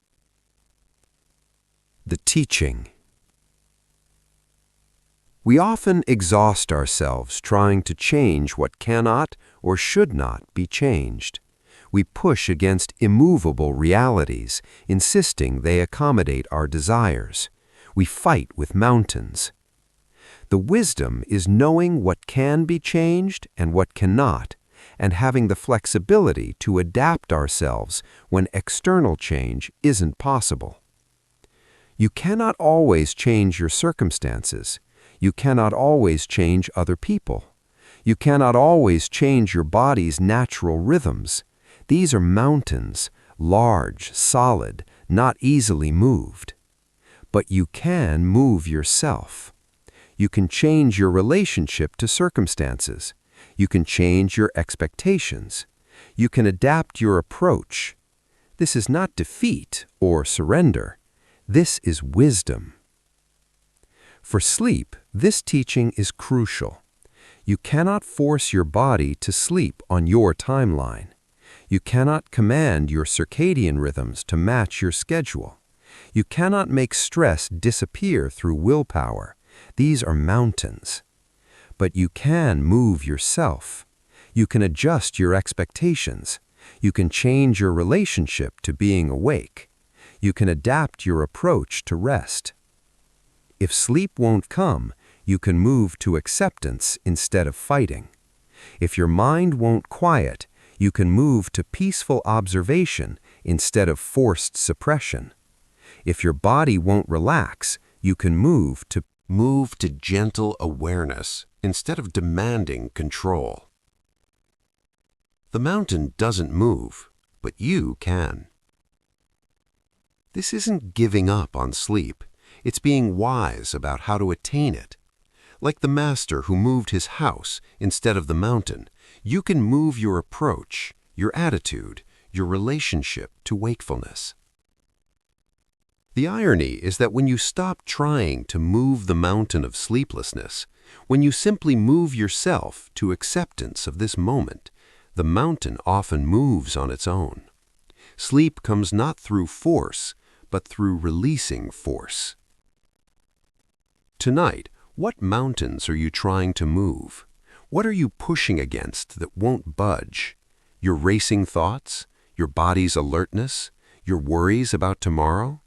The teaching. We often exhaust ourselves trying to change what cannot or should not be changed. We push against immovable realities, insisting they accommodate our desires. We fight with mountains. The wisdom is knowing what can be changed and what cannot, and having the flexibility to adapt ourselves when external change isn't possible. You cannot always change your circumstances. You cannot always change other people. You cannot always change your body's natural rhythms. These are mountains, large, solid, not easily moved. But you can move yourself. You can change your relationship to circumstances. You can change your expectations. You can adapt your approach. This is not defeat or surrender. This is wisdom. For sleep, this teaching is crucial. You cannot force your body to sleep on your timeline. You cannot command your circadian rhythms to match your schedule. You cannot make stress disappear through willpower. These are mountains. But you can move yourself. You can adjust your expectations. You can change your relationship to being awake. You can adapt your approach to rest. If sleep won't come, you can move to acceptance instead of fighting. If your mind won't quiet, you can move to peaceful observation instead of forced suppression. If your body won't relax, you can move to gentle awareness instead of demanding control. The mountain doesn't move, but you can. This isn't giving up on sleep. It's being wise about how to attain it. Like the master who moved his house instead of the mountain, you can move your approach, your attitude, your relationship to wakefulness. The irony is that when you stop trying to move the mountain of sleeplessness, when you simply move yourself to acceptance of this moment, the mountain often moves on its own. Sleep comes not through force, but through releasing force. Tonight, what mountains are you trying to move? What are you pushing against that won't budge? Your racing thoughts? Your body's alertness? Your worries about tomorrow?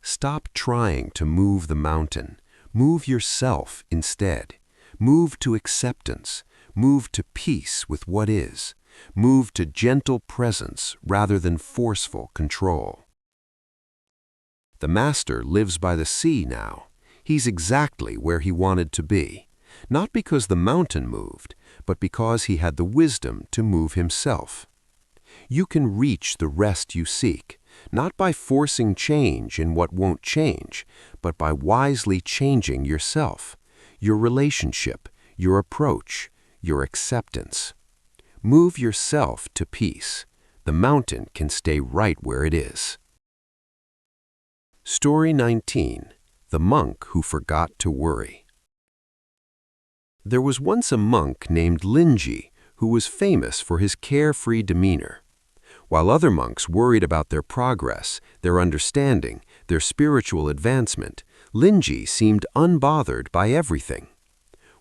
Stop trying to move the mountain. Move yourself instead. Move to acceptance. Move to peace with what is. Move to gentle presence rather than forceful control. The master lives by the sea now. He's exactly where he wanted to be, not because the mountain moved, but because he had the wisdom to move himself. You can reach the rest you seek, not by forcing change in what won't change, but by wisely changing yourself, your relationship, your approach, your acceptance. Move yourself to peace. The mountain can stay right where it is. Story 19. The Monk Who Forgot to Worry. There was once a monk named Linji who was famous for his carefree demeanor. While other monks worried about their progress, their understanding, their spiritual advancement, Linji seemed unbothered by everything.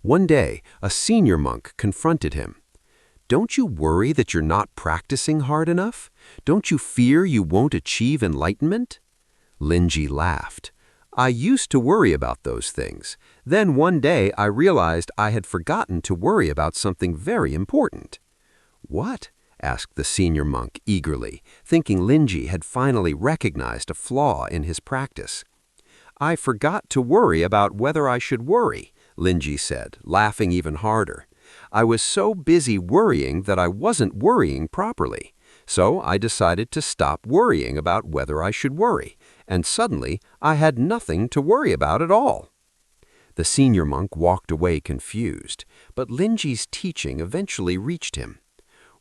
One day, a senior monk confronted him. "Don't you worry that you're not practicing hard enough? Don't you fear you won't achieve enlightenment?" Linji laughed. "I used to worry about those things. Then one day I realized I had forgotten to worry about something very important." "What?" asked the senior monk eagerly, thinking Linji had finally recognized a flaw in his practice. "I forgot to worry about whether I should worry," Linji said, laughing even harder. "I was so busy worrying that I wasn't worrying properly. So I decided to stop worrying about whether I should worry, and suddenly I had nothing to worry about at all." The senior monk walked away confused, but Linji's teaching eventually reached him.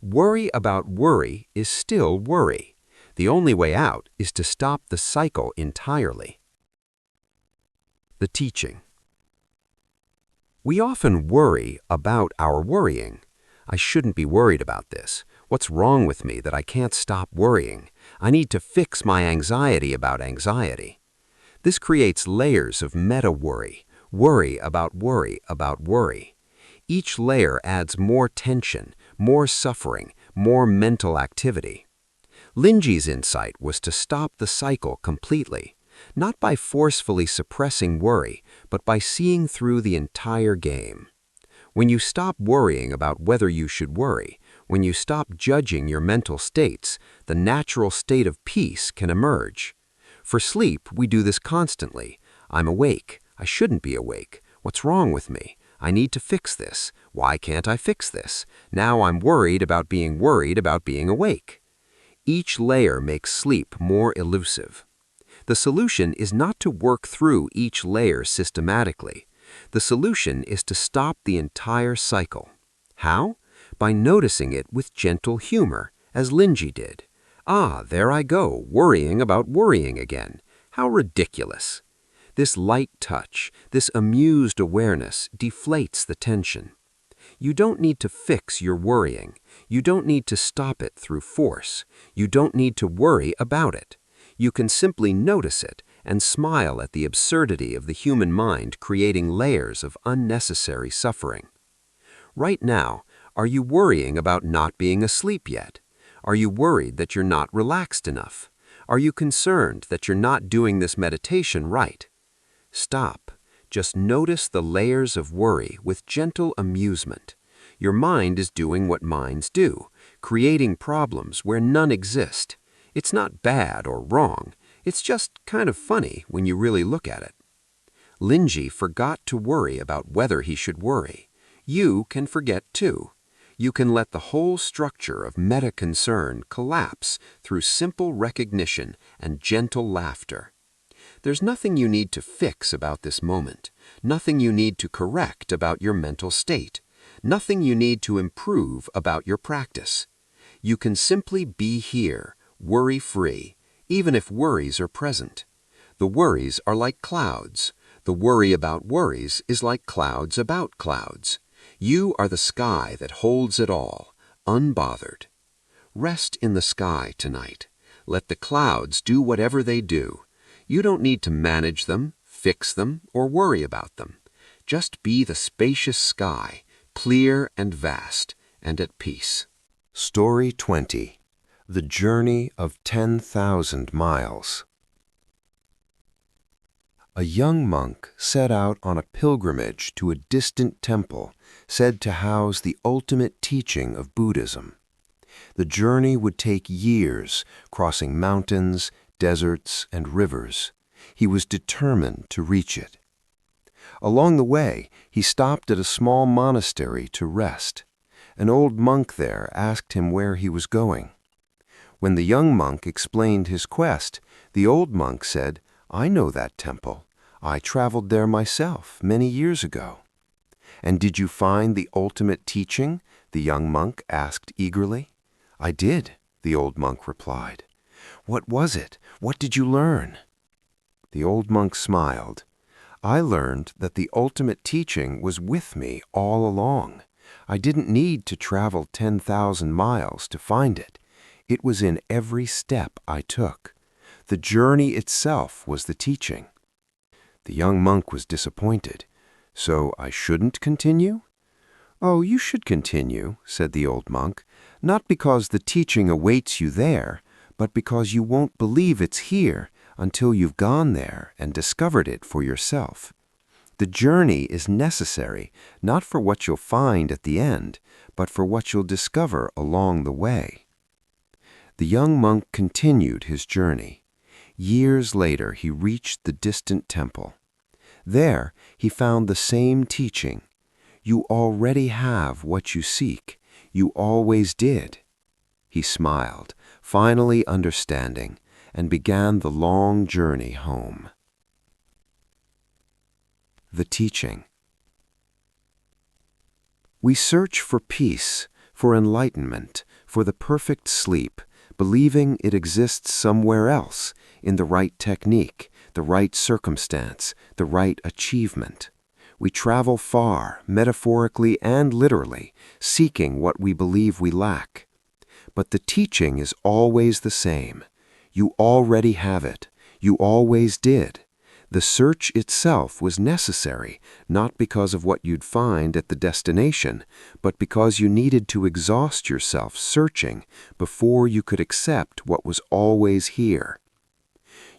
Worry about worry is still worry. The only way out is to stop the cycle entirely. The teaching. We often worry about our worrying. "I shouldn't be worried about this. What's wrong with me that I can't stop worrying? I need to fix my anxiety about anxiety. This creates layers of meta-worry, worry about worry about worry. Each layer adds more tension, more suffering, more mental activity. Linji's insight was to stop the cycle completely, not by forcefully suppressing worry, but by seeing through the entire game. When you stop worrying about whether you should worry, when you stop judging your mental states, the natural state of peace can emerge. For sleep, we do this constantly. I'm awake. I shouldn't be awake. What's wrong with me? I need to fix this. Why can't I fix this? Now I'm worried about being awake. Each layer makes sleep more elusive. The solution is not to work through each layer systematically. The solution is to stop the entire cycle. How? By noticing it with gentle humor, as Linji did. Ah, there I go, worrying about worrying again. How ridiculous. This light touch, this amused awareness deflates the tension. You don't need to fix your worrying. You don't need to stop it through force. You don't need to worry about it. You can simply notice it and smile at the absurdity of the human mind creating layers of unnecessary suffering. Right now, are you worrying about not being asleep yet? Are you worried that you're not relaxed enough? Are you concerned that you're not doing this meditation right? Stop. Just notice the layers of worry with gentle amusement. Your mind is doing what minds do, creating problems where none exist. It's not bad or wrong. It's just kind of funny when you really look at it. Linji forgot to worry about whether he should worry. You can forget too. You can let the whole structure of meta-concern collapse through simple recognition and gentle laughter. There's nothing you need to fix about this moment, nothing you need to correct about your mental state, nothing you need to improve about your practice. You can simply be here, worry-free, even if worries are present. The worries are like clouds. The worry about worries is like clouds about clouds. You are the sky that holds it all, unbothered. Rest in the sky tonight. Let the clouds do whatever they do. You don't need to manage them, fix them, or worry about them. Just be the spacious sky, clear and vast, and at peace. Story 20. The Journey of 10,000 Miles. A young monk set out on a pilgrimage to a distant temple said to house the ultimate teaching of Buddhism. The journey would take years, crossing mountains, deserts, and rivers. He was determined to reach it. Along the way, he stopped at a small monastery to rest. An old monk there asked him where he was going. When the young monk explained his quest, the old monk said, "I know that temple. I traveled there myself many years ago." "And did you find the ultimate teaching?" the young monk asked eagerly. "I did," the old monk replied. "What was it? What did you learn?" The old monk smiled. "I learned that the ultimate teaching was with me all along. I didn't need to travel 10,000 miles to find it. It was in every step I took. The journey itself was the teaching." The young monk was disappointed. "So I shouldn't continue?" "Oh, you should continue," said the old monk, "not because the teaching awaits you there, but because you won't believe it's here until you've gone there and discovered it for yourself. The journey is necessary not for what you'll find at the end, but for what you'll discover along the way." The young monk continued his journey. Years later, he reached the distant temple. There, he found the same teaching. You already have what you seek. You always did. He smiled, finally understanding, and began the long journey home. The teaching. We search for peace, for enlightenment, for the perfect sleep, believing it exists somewhere else, in the right technique, the right circumstance, the right achievement. We travel far, metaphorically and literally, seeking what we believe we lack. But the teaching is always the same. You already have it. You always did. The search itself was necessary, not because of what you'd find at the destination, but because you needed to exhaust yourself searching before you could accept what was always here.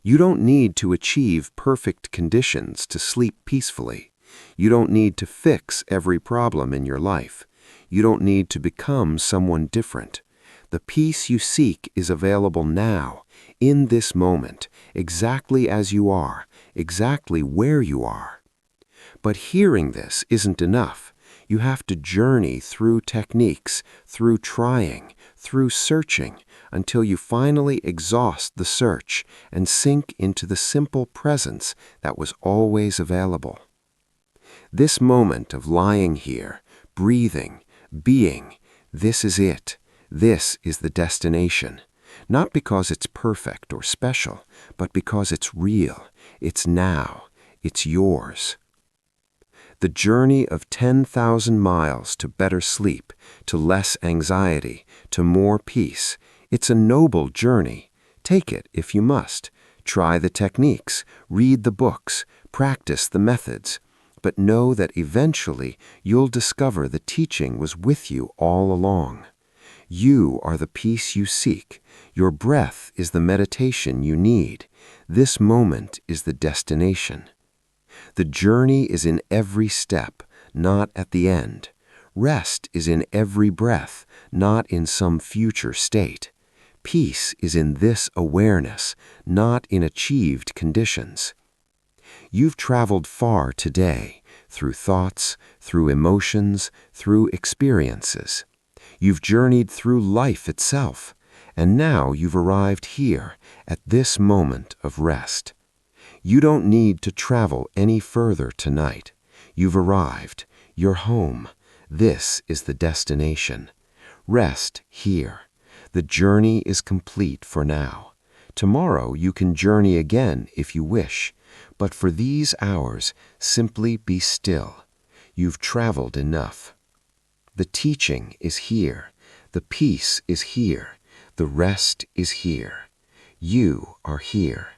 You don't need to achieve perfect conditions to sleep peacefully. You don't need to fix every problem in your life. You don't need to become someone different. The peace you seek is available now, in this moment, exactly as you are, exactly where you are. But hearing this isn't enough. You have to journey through techniques, through trying, through searching, until you finally exhaust the search and sink into the simple presence that was always available. This moment of lying here, breathing, being, this is it. This is the destination. Not because it's perfect or special, but because it's real. It's now. It's yours. The journey of 10,000 miles to better sleep, to less anxiety, to more peace. It's a noble journey. Take it if you must. Try the techniques, read the books, practice the methods. But know that eventually you'll discover the teaching was with you all along. You are the peace you seek. Your breath is the meditation you need. This moment is the destination. The journey is in every step, not at the end. Rest is in every breath, not in some future state. Peace is in this awareness, not in achieved conditions. You've traveled far today, through thoughts, through emotions, through experiences. You've journeyed through life itself, and now you've arrived here, at this moment of rest. You don't need to travel any further tonight. You've arrived. You're home. This is the destination. Rest here. The journey is complete for now. Tomorrow you can journey again if you wish, but for these hours, simply be still. You've traveled enough. The teaching is here. The peace is here. The rest is here. You are here,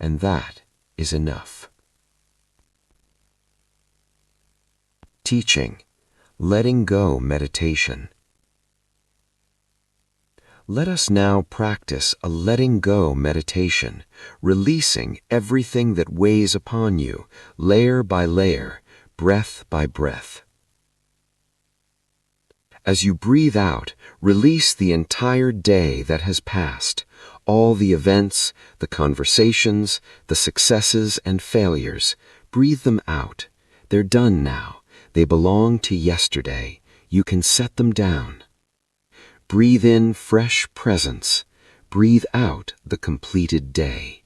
and that is enough. Teaching, letting go meditation. Let us now practice a letting go meditation, releasing everything that weighs upon you, layer by layer, breath by breath. As you breathe out, release the entire day that has passed, all the events, the conversations, the successes and failures. Breathe them out. They're done now. They belong to yesterday. You can set them down. Breathe in fresh presence. Breathe out the completed day.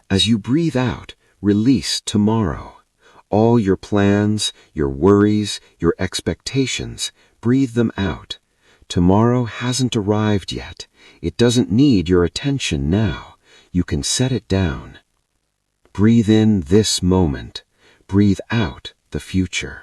As you breathe out, release tomorrow. All your plans, your worries, your expectations, breathe them out. Tomorrow hasn't arrived yet. It doesn't need your attention now. You can set it down. Breathe in this moment. Breathe out the future.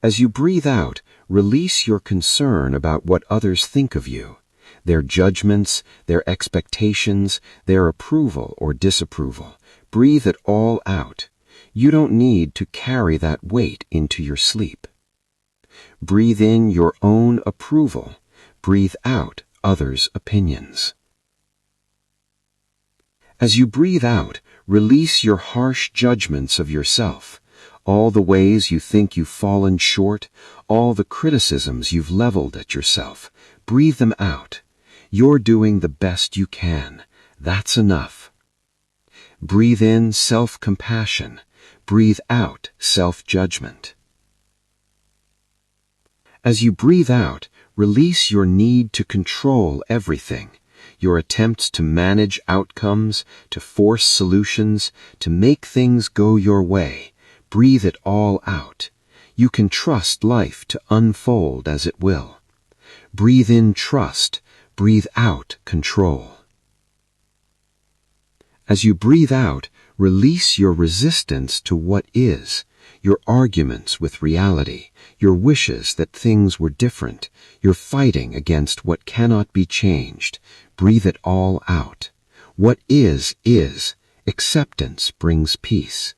As you breathe out, release your concern about what others think of you, their judgments, their expectations, their approval or disapproval. Breathe it all out. You don't need to carry that weight into your sleep. Breathe in your own approval. Breathe out others' opinions. As you breathe out, release your harsh judgments of yourself, all the ways you think you've fallen short, all the criticisms you've leveled at yourself. Breathe them out. You're doing the best you can. That's enough. Breathe in self-compassion. Breathe out self-judgment. As you breathe out, release your need to control everything, your attempts to manage outcomes, to force solutions, to make things go your way. Breathe it all out. You can trust life to unfold as it will. Breathe in trust. Breathe out control. As you breathe out, release your resistance to what is. your arguments with reality, your wishes that things were different, your fighting against what cannot be changed. Breathe it all out. What is. Acceptance brings peace.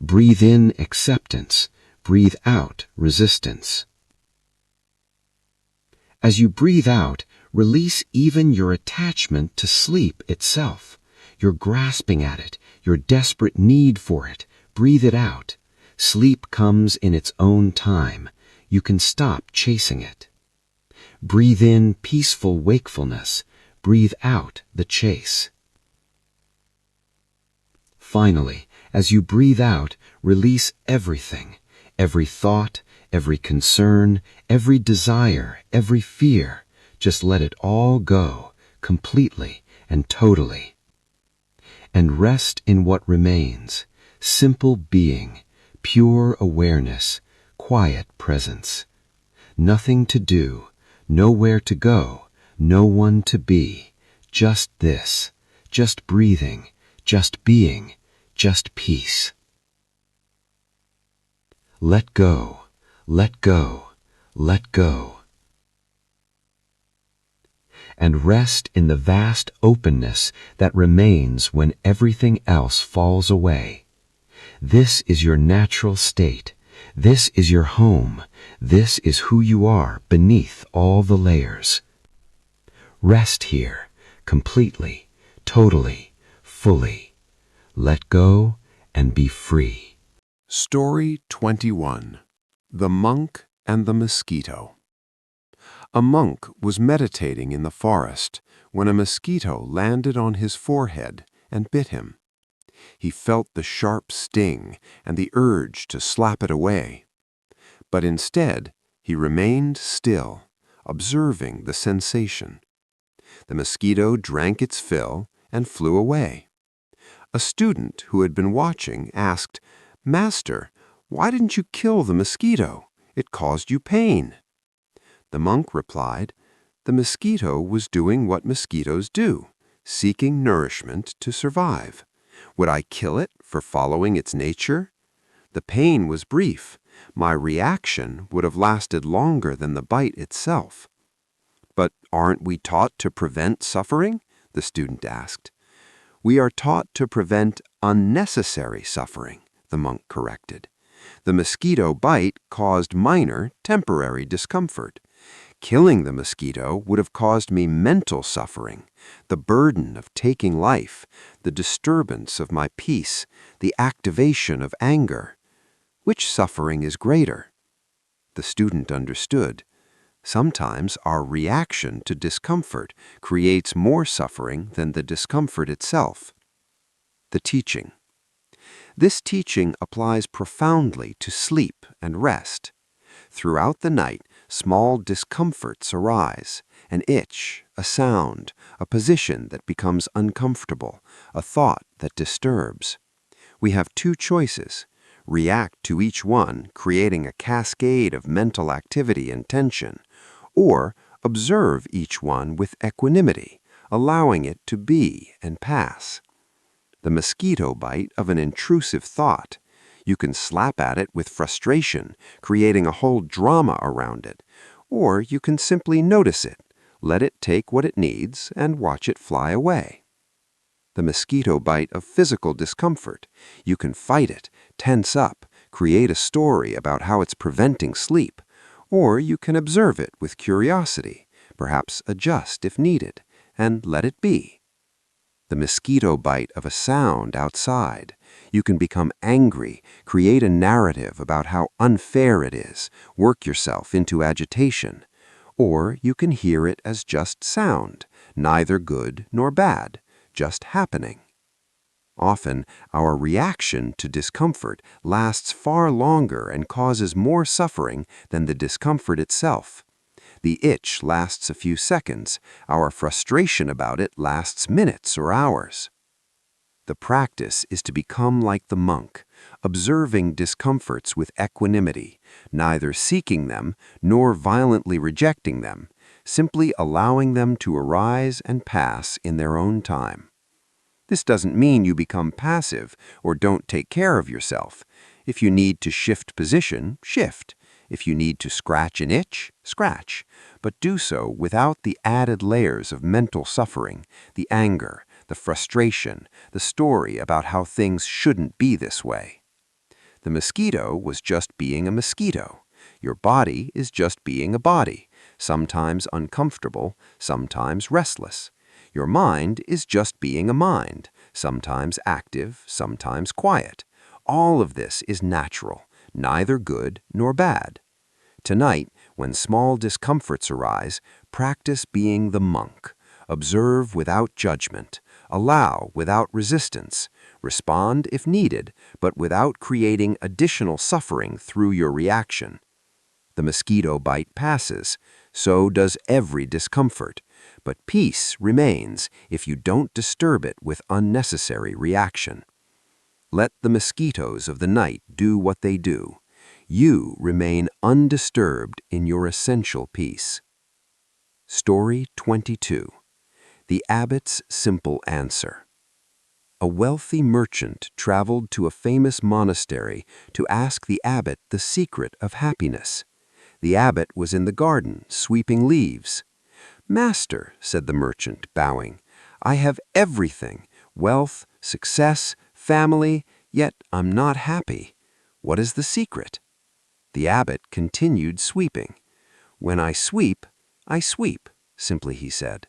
Breathe in acceptance. Breathe out resistance. As you breathe out, release even your attachment to sleep itself. Your grasping at it, your desperate need for it. Breathe it out. Sleep comes in its own time. You can stop chasing it. Breathe in peaceful wakefulness. Breathe out the chase. Finally, as you breathe out, release everything. Every thought, every concern, every desire, every fear. Just let it all go, completely and totally. And rest in what remains. Simple being, pure awareness, quiet presence. Nothing to do, nowhere to go, no one to be. Just this, just breathing, just being, just peace. Let go, let go, let go. And rest in the vast openness that remains when everything else falls away. This is your natural state. This is your home. This is who you are beneath all the layers. Rest here, completely, totally, fully. Let go and be free. Story 21. The Monk and the Mosquito. A monk was meditating in the forest when a mosquito landed on his forehead and bit him. He felt the sharp sting and the urge to slap it away. But instead, he remained still, observing the sensation. The mosquito drank its fill and flew away. A student who had been watching asked, "Master, why didn't you kill the mosquito? It caused you pain." The monk replied, "The mosquito was doing what mosquitoes do, seeking nourishment to survive. Would I kill it for following its nature? The pain was brief. My reaction would have lasted longer than the bite itself." "But aren't we taught to prevent suffering?" the student asked. "We are taught to prevent unnecessary suffering," the monk corrected. "The mosquito bite caused minor, temporary discomfort. Killing the mosquito would have caused me mental suffering, the burden of taking life, the disturbance of my peace, the activation of anger. Which suffering is greater?" The student understood. Sometimes our reaction to discomfort creates more suffering than the discomfort itself. The teaching. This teaching applies profoundly to sleep and rest. Throughout the night, small discomforts arise, an itch, a sound, a position that becomes uncomfortable, a thought that disturbs. We have two choices: react to each one, creating a cascade of mental activity and tension, or observe each one with equanimity, allowing it to be and pass. The mosquito bite of an intrusive thought. You can slap at it with frustration, creating a whole drama around it, or you can simply notice it, let it take what it needs, and watch it fly away. The mosquito bite of physical discomfort. You can fight it, tense up, create a story about how it's preventing sleep, or you can observe it with curiosity, perhaps adjust if needed, and let it be. The mosquito bite of a sound outside. You can become angry, create a narrative about how unfair it is, work yourself into agitation. Or you can hear it as just sound, neither good nor bad, just happening. Often, our reaction to discomfort lasts far longer and causes more suffering than the discomfort itself. The itch lasts a few seconds. Our frustration about it lasts minutes or hours. The practice is to become like the monk, observing discomforts with equanimity, neither seeking them nor violently rejecting them, simply allowing them to arise and pass in their own time. This doesn't mean you become passive or don't take care of yourself. If you need to shift position, shift. If you need to scratch an itch, scratch. But do so without the added layers of mental suffering, the anger, the frustration, the story about how things shouldn't be this way. The mosquito was just being a mosquito. Your body is just being a body, sometimes uncomfortable, sometimes restless. Your mind is just being a mind, sometimes active, sometimes quiet. All of this is natural, neither good nor bad. Tonight, when small discomforts arise, practice being the monk. Observe without judgment. Allow without resistance. Respond if needed, but without creating additional suffering through your reaction. The mosquito bite passes, so does every discomfort, but peace remains if you don't disturb it with unnecessary reaction. Let the mosquitoes of the night do what they do. You remain undisturbed in your essential peace. Story 22. The Abbot's Simple Answer. A wealthy merchant traveled to a famous monastery to ask the abbot the secret of happiness. The abbot was in the garden, sweeping leaves. "Master," said the merchant, bowing, "I have everything, wealth, success, family, yet I'm not happy. What is the secret?" The abbot continued sweeping. "When I sweep, simply he said.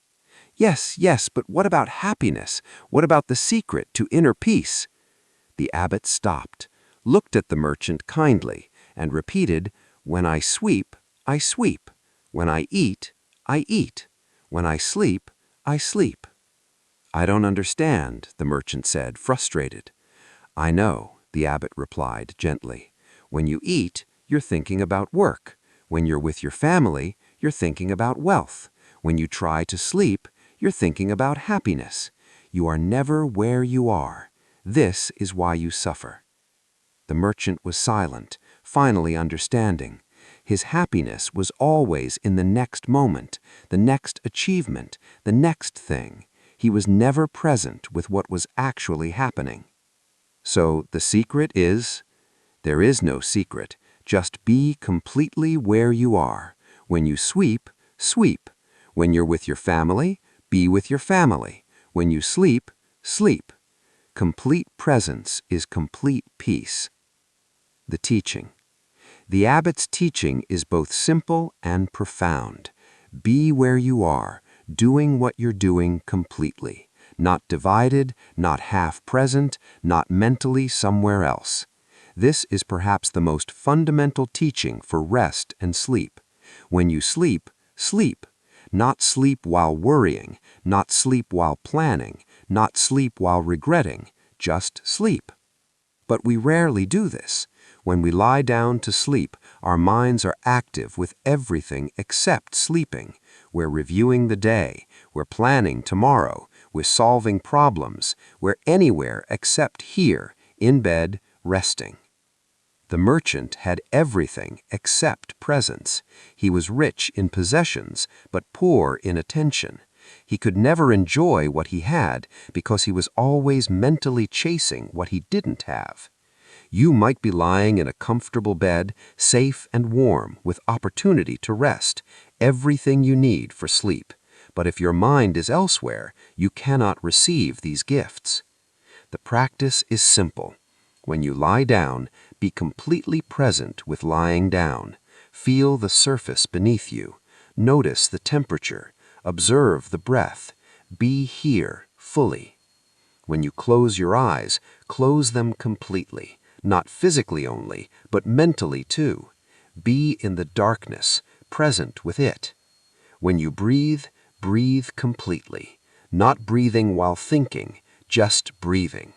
"Yes, yes, but what about happiness? What about the secret to inner peace?" The abbot stopped, looked at the merchant kindly, and repeated, "When I sweep, I sweep. When I eat, I eat. When I sleep, I sleep." "I don't understand," the merchant said, frustrated. "I know," the abbot replied gently. "When you eat, you're thinking about work. When you're with your family, you're thinking about wealth. When you try to sleep, you're thinking about happiness. You are never where you are. This is why you suffer." The merchant was silent, finally understanding. His happiness was always in the next moment, the next achievement, the next thing. He was never present with what was actually happening. So the secret is? There is no secret. Just be completely where you are. When you sweep, sweep. When you're with your family, be with your family. When you sleep, sleep. Complete presence is complete peace. The teaching. The abbot's teaching is both simple and profound. Be where you are, doing what you're doing completely. Not divided, not half present, not mentally somewhere else. This is perhaps the most fundamental teaching for rest and sleep. When you sleep, sleep. Not sleep while worrying, not sleep while planning, not sleep while regretting, just sleep. But we rarely do this. When we lie down to sleep, our minds are active with everything except sleeping. We're reviewing the day, we're planning tomorrow, we're solving problems, we're anywhere except here, in bed, resting. The merchant had everything except presence. He was rich in possessions, but poor in attention. He could never enjoy what he had because he was always mentally chasing what he didn't have. You might be lying in a comfortable bed, safe and warm, with opportunity to rest, everything you need for sleep. But if your mind is elsewhere, you cannot receive these gifts. The practice is simple. When you lie down, be completely present with lying down. Feel the surface beneath you. Notice the temperature. Observe the breath. Be here fully. When you close your eyes, close them completely, not physically only, but mentally too. Be in the darkness, present with it. When you breathe, breathe completely, not breathing while thinking, just breathing.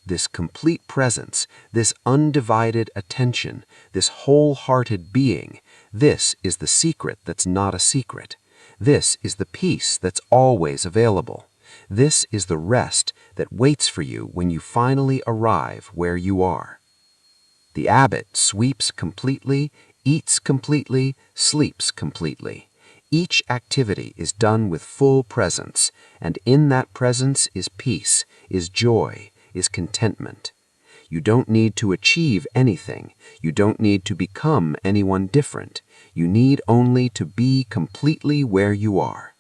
This complete presence, this undivided attention, this wholehearted being, this is the secret that's not a secret. This is the peace that's always available. This is the rest that waits for you when you finally arrive where you are. The abbot sweeps completely, eats completely, sleeps completely. Each activity is done with full presence, and in that presence is peace, is joy, is contentment. You don't need to achieve anything. You don't need to become anyone different. You need only to be completely where you are.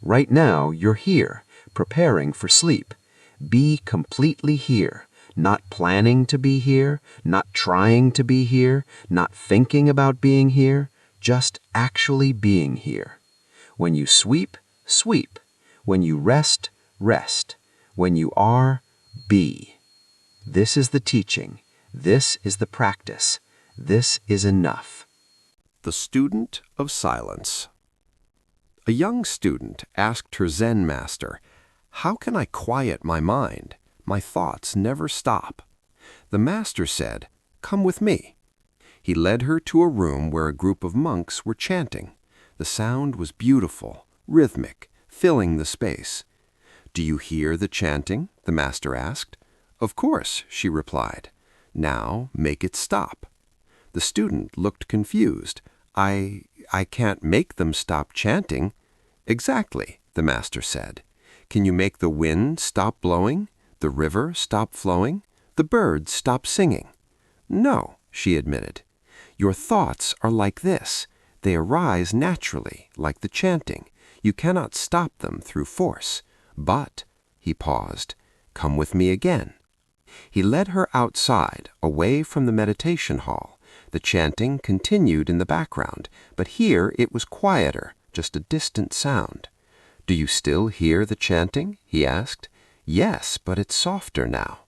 Right now, you're here, preparing for sleep. Be completely here, not planning to be here, not trying to be here, not thinking about being here, just actually being here. When you sweep, sweep. When you rest, rest. When you are, be. This is the teaching. This is the practice. This is enough. The student of silence. A young student asked her Zen master, "How can I quiet my mind? My thoughts never stop." The master said, "Come with me." He led her to a room where a group of monks were chanting. The sound was beautiful, rhythmic, filling the space. "Do you hear the chanting?" the master asked. "Of course," she replied. "Now make it stop." The student looked confused. I can't make them stop chanting." "Exactly," the master said. "Can you make the wind stop blowing, the river stop flowing, the birds stop singing?" "No," she admitted. "Your thoughts are like this. They arise naturally, like the chanting. You cannot stop them through force. But," he paused, "come with me again." He led her outside, away from the meditation hall. The chanting continued in the background, but here it was quieter, just a distant sound. "Do you still hear the chanting?" he asked. "Yes, but it's softer now."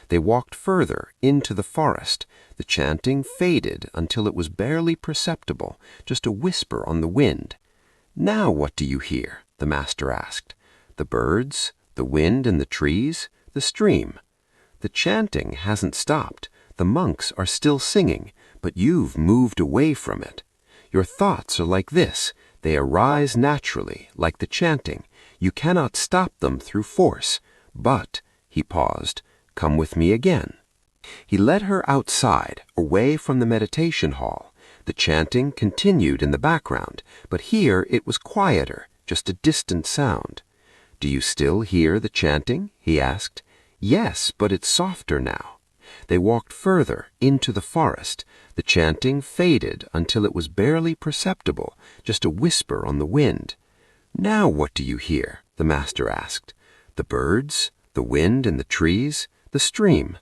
They walked further into the forest. The chanting faded until it was barely perceptible, just a whisper on the wind. "Now what do you hear?" the master asked. "The birds, the wind in the trees, the stream." "The chanting hasn't stopped. The monks are still singing, but you've moved away from it. Your thoughts are like this. They arise naturally, like the chanting. You cannot stop them through force. But," he paused, "come with me again." He led her outside, away from the meditation hall. The chanting continued in the background, but here it was quieter, just a distant sound. "Do you still hear the chanting?" he asked. "Yes, but it's softer now." They walked further into the forest. The chanting faded until it was barely perceptible, just a whisper on the wind. "Now what do you hear?" the master asked. "The birds, the wind in the trees, the stream."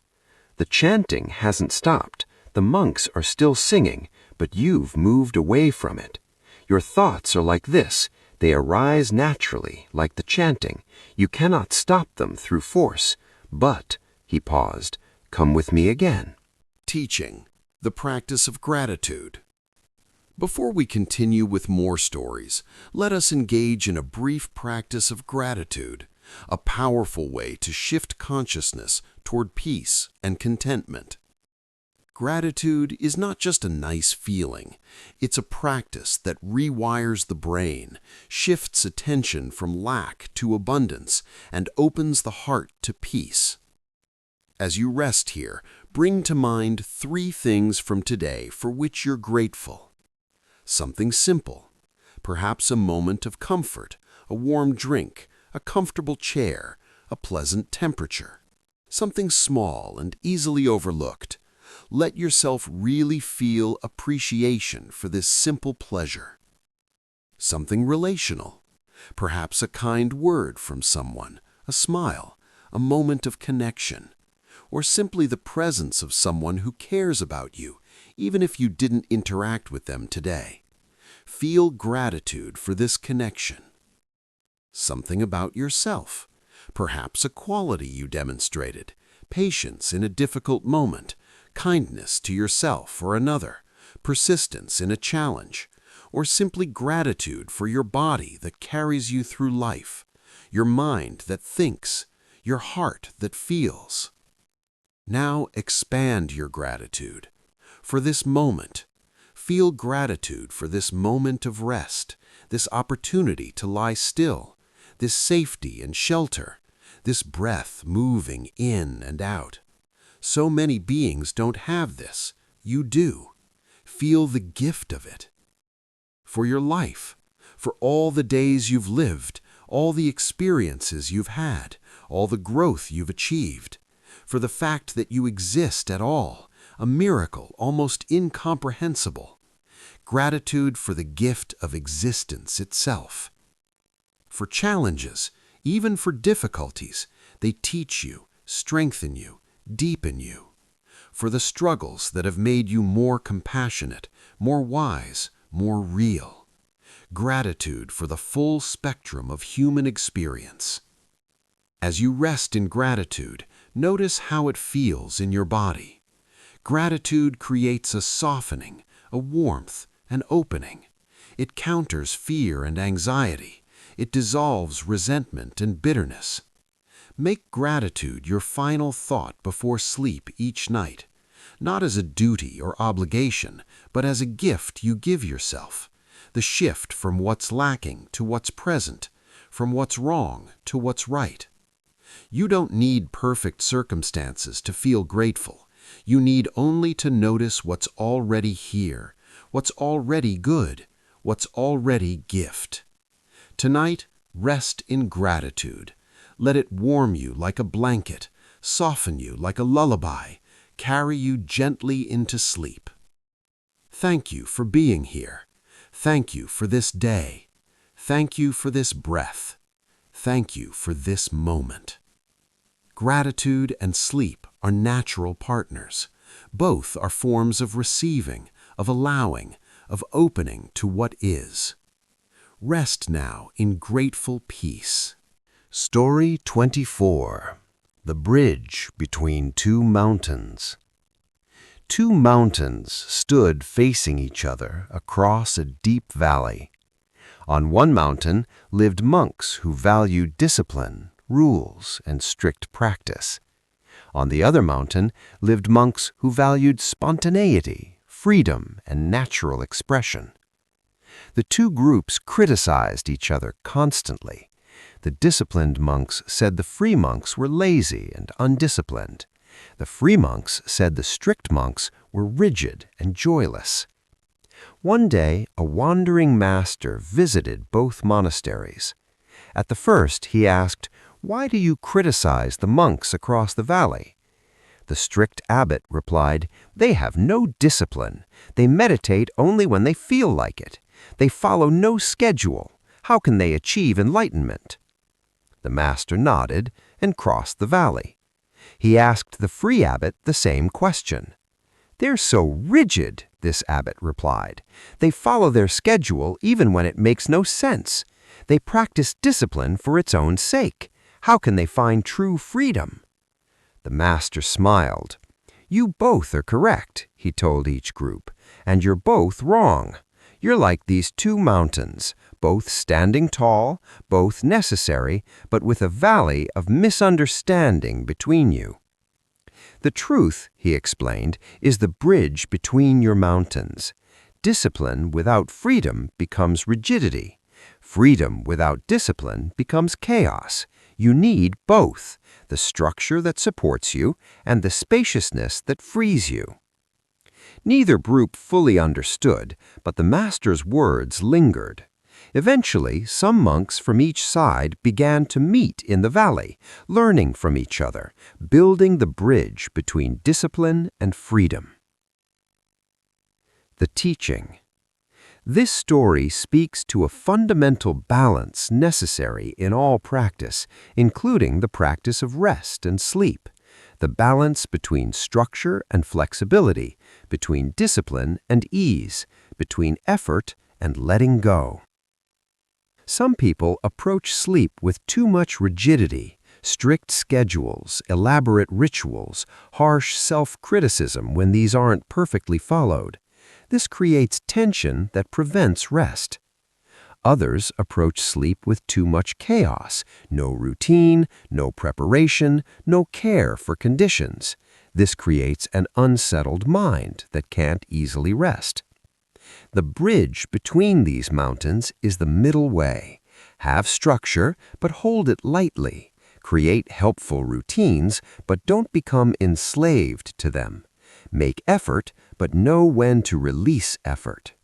"The chanting hasn't stopped. The monks are still singing, but you've moved away from it. Your thoughts are like this. They arise naturally, like the chanting. You cannot stop them through force. But," he paused, "come with me again." Teaching, the practice of gratitude. Before we continue with more stories, let us engage in a brief practice of gratitude, a powerful way to shift consciousness toward peace and contentment. Gratitude is not just a nice feeling. It's a practice that rewires the brain, shifts attention from lack to abundance, and opens the heart to peace. As you rest here, bring to mind 3 things from today for which you're grateful. Something simple, perhaps a moment of comfort, a warm drink, a comfortable chair, a pleasant temperature. Something small and easily overlooked. Let yourself really feel appreciation for this simple pleasure. Something relational, perhaps a kind word from someone, a smile, a moment of connection, or simply the presence of someone who cares about you, even if you didn't interact with them today. Feel gratitude for this connection. Something about yourself, perhaps a quality you demonstrated, patience in a difficult moment, kindness to yourself or another, persistence in a challenge, or simply gratitude for your body that carries you through life, your mind that thinks, your heart that feels. Now expand your gratitude for this moment. Feel gratitude for this moment of rest, this opportunity to lie still, this safety and shelter, this breath moving in and out. So many beings don't have this. You do. Feel the gift of it. For your life, for all the days you've lived, all the experiences you've had, all the growth you've achieved, for the fact that you exist at all, a miracle almost incomprehensible. Gratitude for the gift of existence itself. For challenges, even for difficulties, they teach you, strengthen you, deepen you. For the struggles that have made you more compassionate, more wise, more real. Gratitude for the full spectrum of human experience. As you rest in gratitude, notice how it feels in your body. Gratitude creates a softening, a warmth, an opening. It counters fear and anxiety. It dissolves resentment and bitterness. Make gratitude your final thought before sleep each night, not as a duty or obligation, but as a gift you give yourself. The shift from what's lacking to what's present, from what's wrong to what's right. You don't need perfect circumstances to feel grateful. You need only to notice what's already here, what's already good, what's already gift. Tonight, rest in gratitude. Let it warm you like a blanket, soften you like a lullaby, carry you gently into sleep. Thank you for being here. Thank you for this day. Thank you for this breath. Thank you for this moment. Gratitude and sleep are natural partners. Both are forms of receiving, of allowing, of opening to what is. Rest now in grateful peace. Story 24. The Bridge Between Two Mountains. Two mountains stood facing each other across a deep valley. On one mountain lived monks who valued discipline, rules, and strict practice. On the other mountain lived monks who valued spontaneity, freedom, and natural expression. The two groups criticized each other constantly. The disciplined monks said the free monks were lazy and undisciplined. The free monks said the strict monks were rigid and joyless. One day, a wandering master visited both monasteries. At the first, he asked, "Why do you criticize the monks across the valley?" The strict abbot replied, "They have no discipline. They meditate only when they feel like it. They follow no schedule. How can they achieve enlightenment?" The master nodded and crossed the valley. He asked the free abbot the same question. "They're so rigid," this abbot replied. "They follow their schedule even when it makes no sense. They practice discipline for its own sake. How can they find true freedom?" The master smiled. "You both are correct," he told each group, "and you're both wrong. You're like these two mountains, both standing tall, both necessary, but with a valley of misunderstanding between you. The truth," he explained, "is the bridge between your mountains. Discipline without freedom becomes rigidity. Freedom without discipline becomes chaos. You need both, the structure that supports you and the spaciousness that frees you." Neither group fully understood, but the master's words lingered. Eventually, some monks from each side began to meet in the valley, learning from each other, building the bridge between discipline and freedom. The teaching. This story speaks to a fundamental balance necessary in all practice, including the practice of rest and sleep, the balance between structure and flexibility, between discipline and ease, between effort and letting go. Some people approach sleep with too much rigidity, strict schedules, elaborate rituals, harsh self-criticism when these aren't perfectly followed. This creates tension that prevents rest. Others approach sleep with too much chaos, no routine, no preparation, no care for conditions. This creates an unsettled mind that can't easily rest. The bridge between these mountains is the middle way. Have structure, but hold it lightly. Create helpful routines, but don't become enslaved to them. Make effort, but know when to release effort.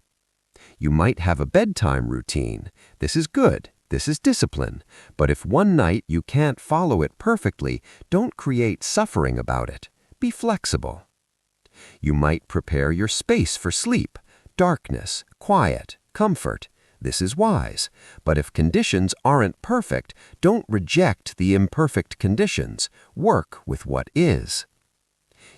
You might have a bedtime routine. This is good. This is discipline, but if one night you can't follow it perfectly, don't create suffering about it. Be flexible. You might prepare your space for sleep, darkness, quiet, comfort. This is wise, but if conditions aren't perfect, don't reject the imperfect conditions. Work with what is.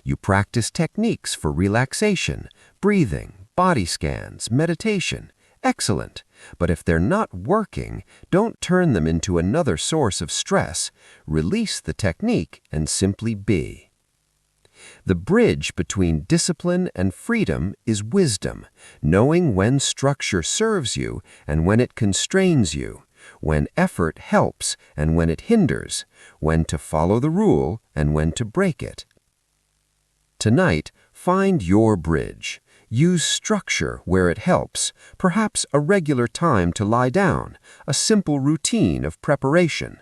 You practice techniques for relaxation, breathing, body scans, meditation. Excellent, but if they're not working, don't turn them into another source of stress. Release the technique and simply be. The bridge between discipline and freedom is wisdom, knowing when structure serves you and when it constrains you, when effort helps and when it hinders, when to follow the rule and when to break it. Tonight, find your bridge. Use structure where it helps, perhaps a regular time to lie down, a simple routine of preparation.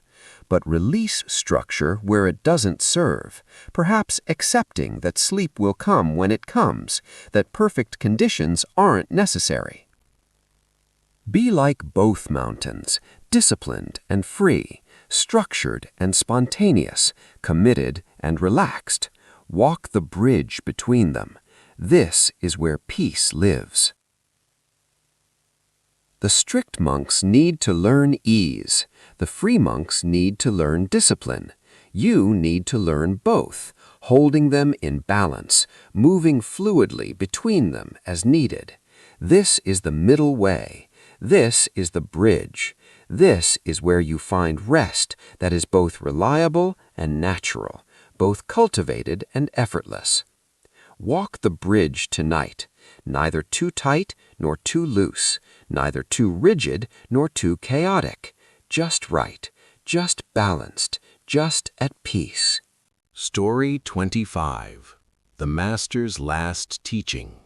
But release structure where it doesn't serve, perhaps accepting that sleep will come when it comes, that perfect conditions aren't necessary. Be like both mountains, disciplined and free, structured and spontaneous, committed and relaxed. Walk the bridge between them. This is where peace lives. The strict monks need to learn ease. The free monks need to learn discipline. You need to learn both, holding them in balance, moving fluidly between them as needed. This is the middle way. This is the bridge. This is where you find rest that is both reliable and natural, both cultivated and effortless. Walk the bridge tonight, neither too tight nor too loose, neither too rigid nor too chaotic, just right, just balanced, just at peace. Story 25. The Master's Last Teaching.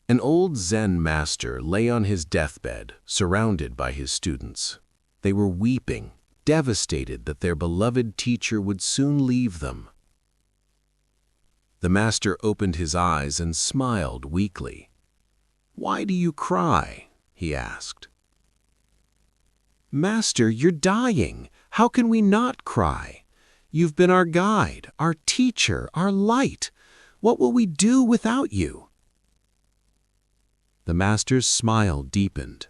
An old Zen master lay on his deathbed, surrounded by his students. They were weeping, devastated that their beloved teacher would soon leave them. The master opened his eyes and smiled weakly. "Why do you cry?" he asked. "Master, you're dying. How can we not cry? You've been our guide, our teacher, our light. What will we do without you?" The master's smile deepened.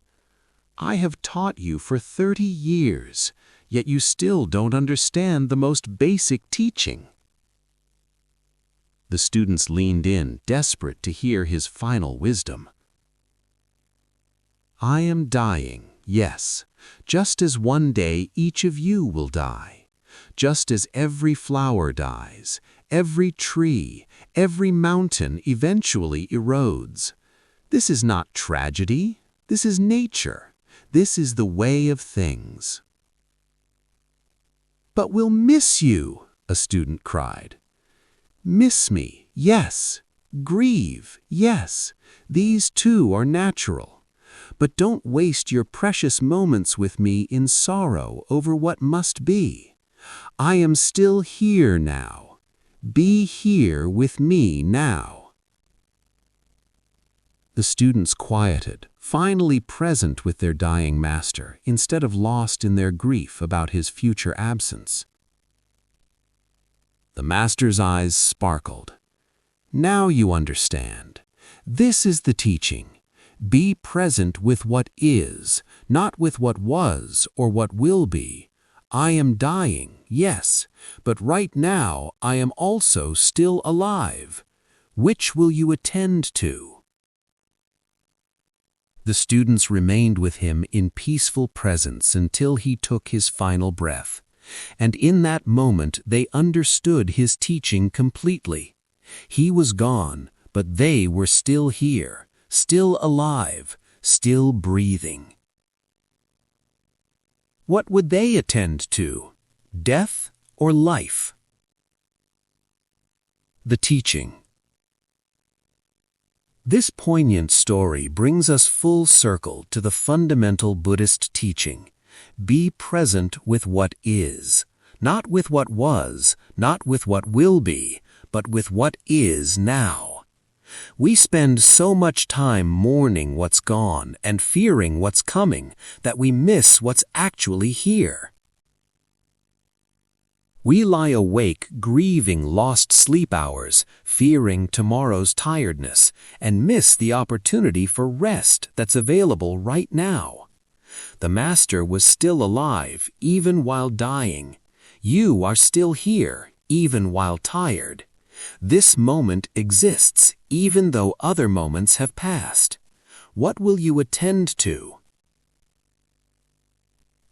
"I have taught you for 30 years, yet you still don't understand the most basic teaching." The students leaned in, desperate to hear his final wisdom. "I am dying, yes, just as one day each of you will die, just as every flower dies, every tree, every mountain eventually erodes. This is not tragedy, this is nature, this is the way of things." "But we'll miss you," a student cried. "Miss me, yes. Grieve, yes. These too are natural. But don't waste your precious moments with me in sorrow over what must be. I am still here now. Be here with me now." The students quieted, finally present with their dying master, instead of lost in their grief about his future absence. The master's eyes sparkled. "Now you understand. This is the teaching. Be present with what is, not with what was or what will be. I am dying, yes, but right now I am also still alive. Which will you attend to?" The students remained with him in peaceful presence until he took his final breath. And in that moment they understood his teaching completely. He was gone, but they were still here, still alive, still breathing. What would they attend to? Death or life? The teaching. This poignant story brings us full circle to the fundamental Buddhist teaching. Be present with what is, not with what was, not with what will be, but with what is now. We spend so much time mourning what's gone and fearing what's coming that we miss what's actually here. We lie awake grieving lost sleep hours, fearing tomorrow's tiredness, and miss the opportunity for rest that's available right now. The Master was still alive even while dying. You are still here even while tired. This moment exists even though other moments have passed. What will you attend to?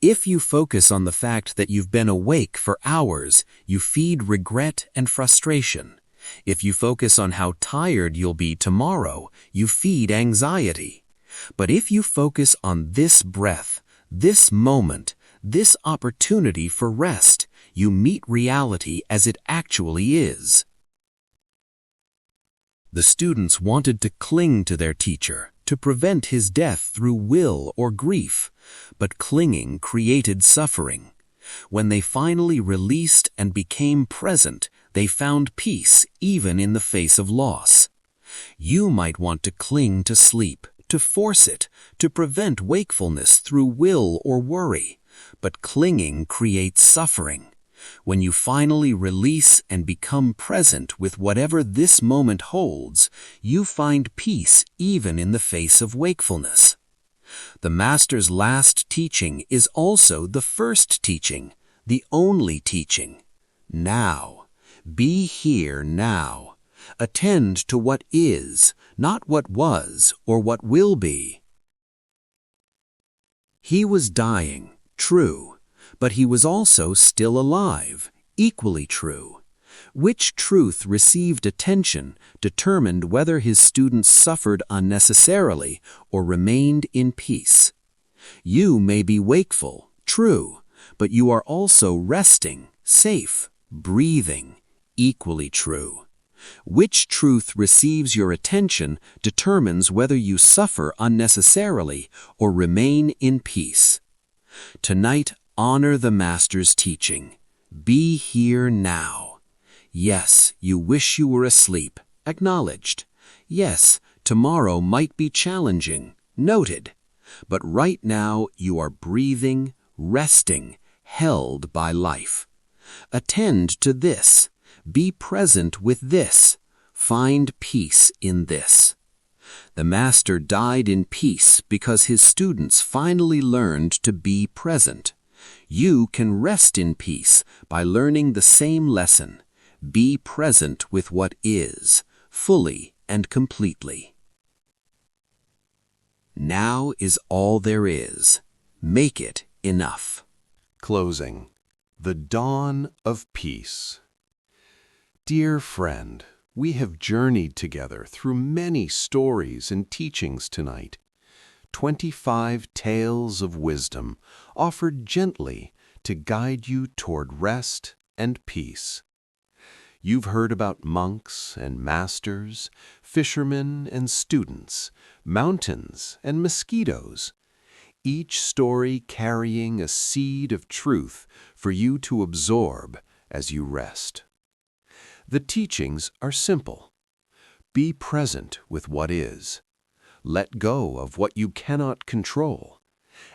If you focus on the fact that you've been awake for hours, you feed regret and frustration. If you focus on how tired you'll be tomorrow, you feed anxiety. But if you focus on this breath, this moment, this opportunity for rest, you meet reality as it actually is. The students wanted to cling to their teacher, to prevent his death through will or grief, but clinging created suffering. When they finally released and became present, they found peace even in the face of loss. You might want to cling to sleep, to force it, to prevent wakefulness through will or worry, but clinging creates suffering. When you finally release and become present with whatever this moment holds, you find peace even in the face of wakefulness. The Master's last teaching is also the first teaching, the only teaching. Now. Be here now. Attend to what is, not what was or what will be. He was dying, true. But he was also still alive, equally true. Which truth received attention determined whether his students suffered unnecessarily or remained in peace. You may be wakeful, true, but you are also resting, safe, breathing, equally true. Which truth receives your attention determines whether you suffer unnecessarily or remain in peace. Tonight, honor the Master's teaching. Be here now. Yes, you wish you were asleep. Acknowledged. Yes, tomorrow might be challenging. Noted. But right now you are breathing, resting, held by life. Attend to this. Be present with this. Find peace in this. The Master died in peace because his students finally learned to be present. You can rest in peace by learning the same lesson. Be present with what is, fully and completely. Now is all there is. Make it enough. Closing. The dawn of peace. Dear friend, we have journeyed together through many stories and teachings tonight. 25 tales of wisdom offered gently to guide you toward rest and peace. You've heard about monks and masters, fishermen and students, mountains and mosquitoes, each story carrying a seed of truth for you to absorb as you rest. The teachings are simple. Be present with what is. Let go of what you cannot control.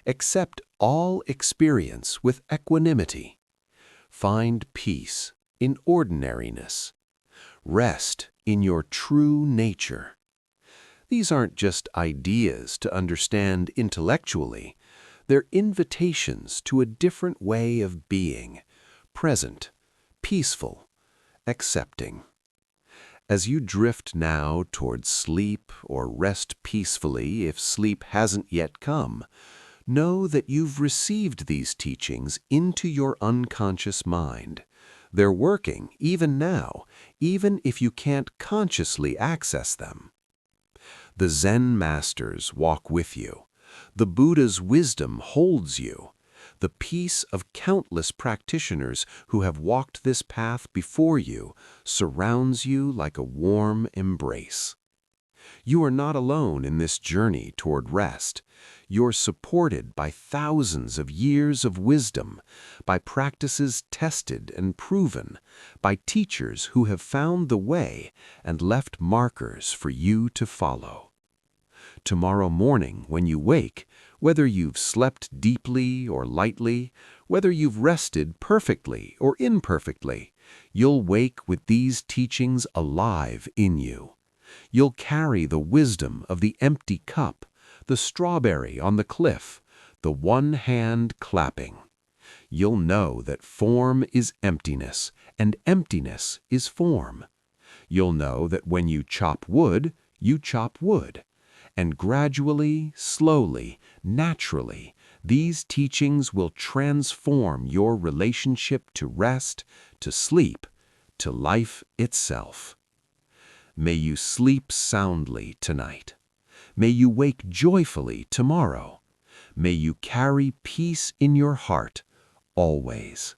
Accept all experience with equanimity. Find peace in ordinariness. Rest in your true nature. These aren't just ideas to understand intellectually. They're invitations to a different way of being, present, peaceful, accepting. As you drift now toward sleep or rest peacefully if sleep hasn't yet come, know that you've received these teachings into your unconscious mind. They're working even now, even if you can't consciously access them. The Zen masters walk with you. The Buddha's wisdom holds you. The peace of countless practitioners who have walked this path before you surrounds you like a warm embrace. You are not alone in this journey toward rest. You're supported by thousands of years of wisdom, by practices tested and proven, by teachers who have found the way and left markers for you to follow. Tomorrow morning, when you wake, whether you've slept deeply or lightly, whether you've rested perfectly or imperfectly, you'll wake with these teachings alive in you. You'll carry the wisdom of the empty cup, the strawberry on the cliff, the one hand clapping. You'll know that form is emptiness, and emptiness is form. You'll know that when you chop wood, and gradually, slowly, naturally, these teachings will transform your relationship to rest, to sleep, to life itself. May you sleep soundly tonight. May you wake joyfully tomorrow. May you carry peace in your heart, always.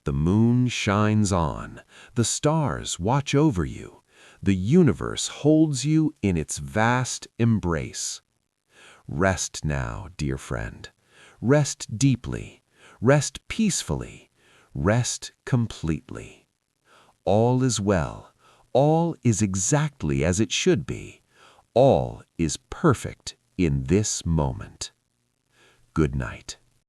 The moon shines on, the stars watch over you, the universe holds you in its vast embrace. Rest now, dear friend. Rest deeply, rest peacefully, rest completely. All is well, all is exactly as it should be. All is perfect in this moment. Good night.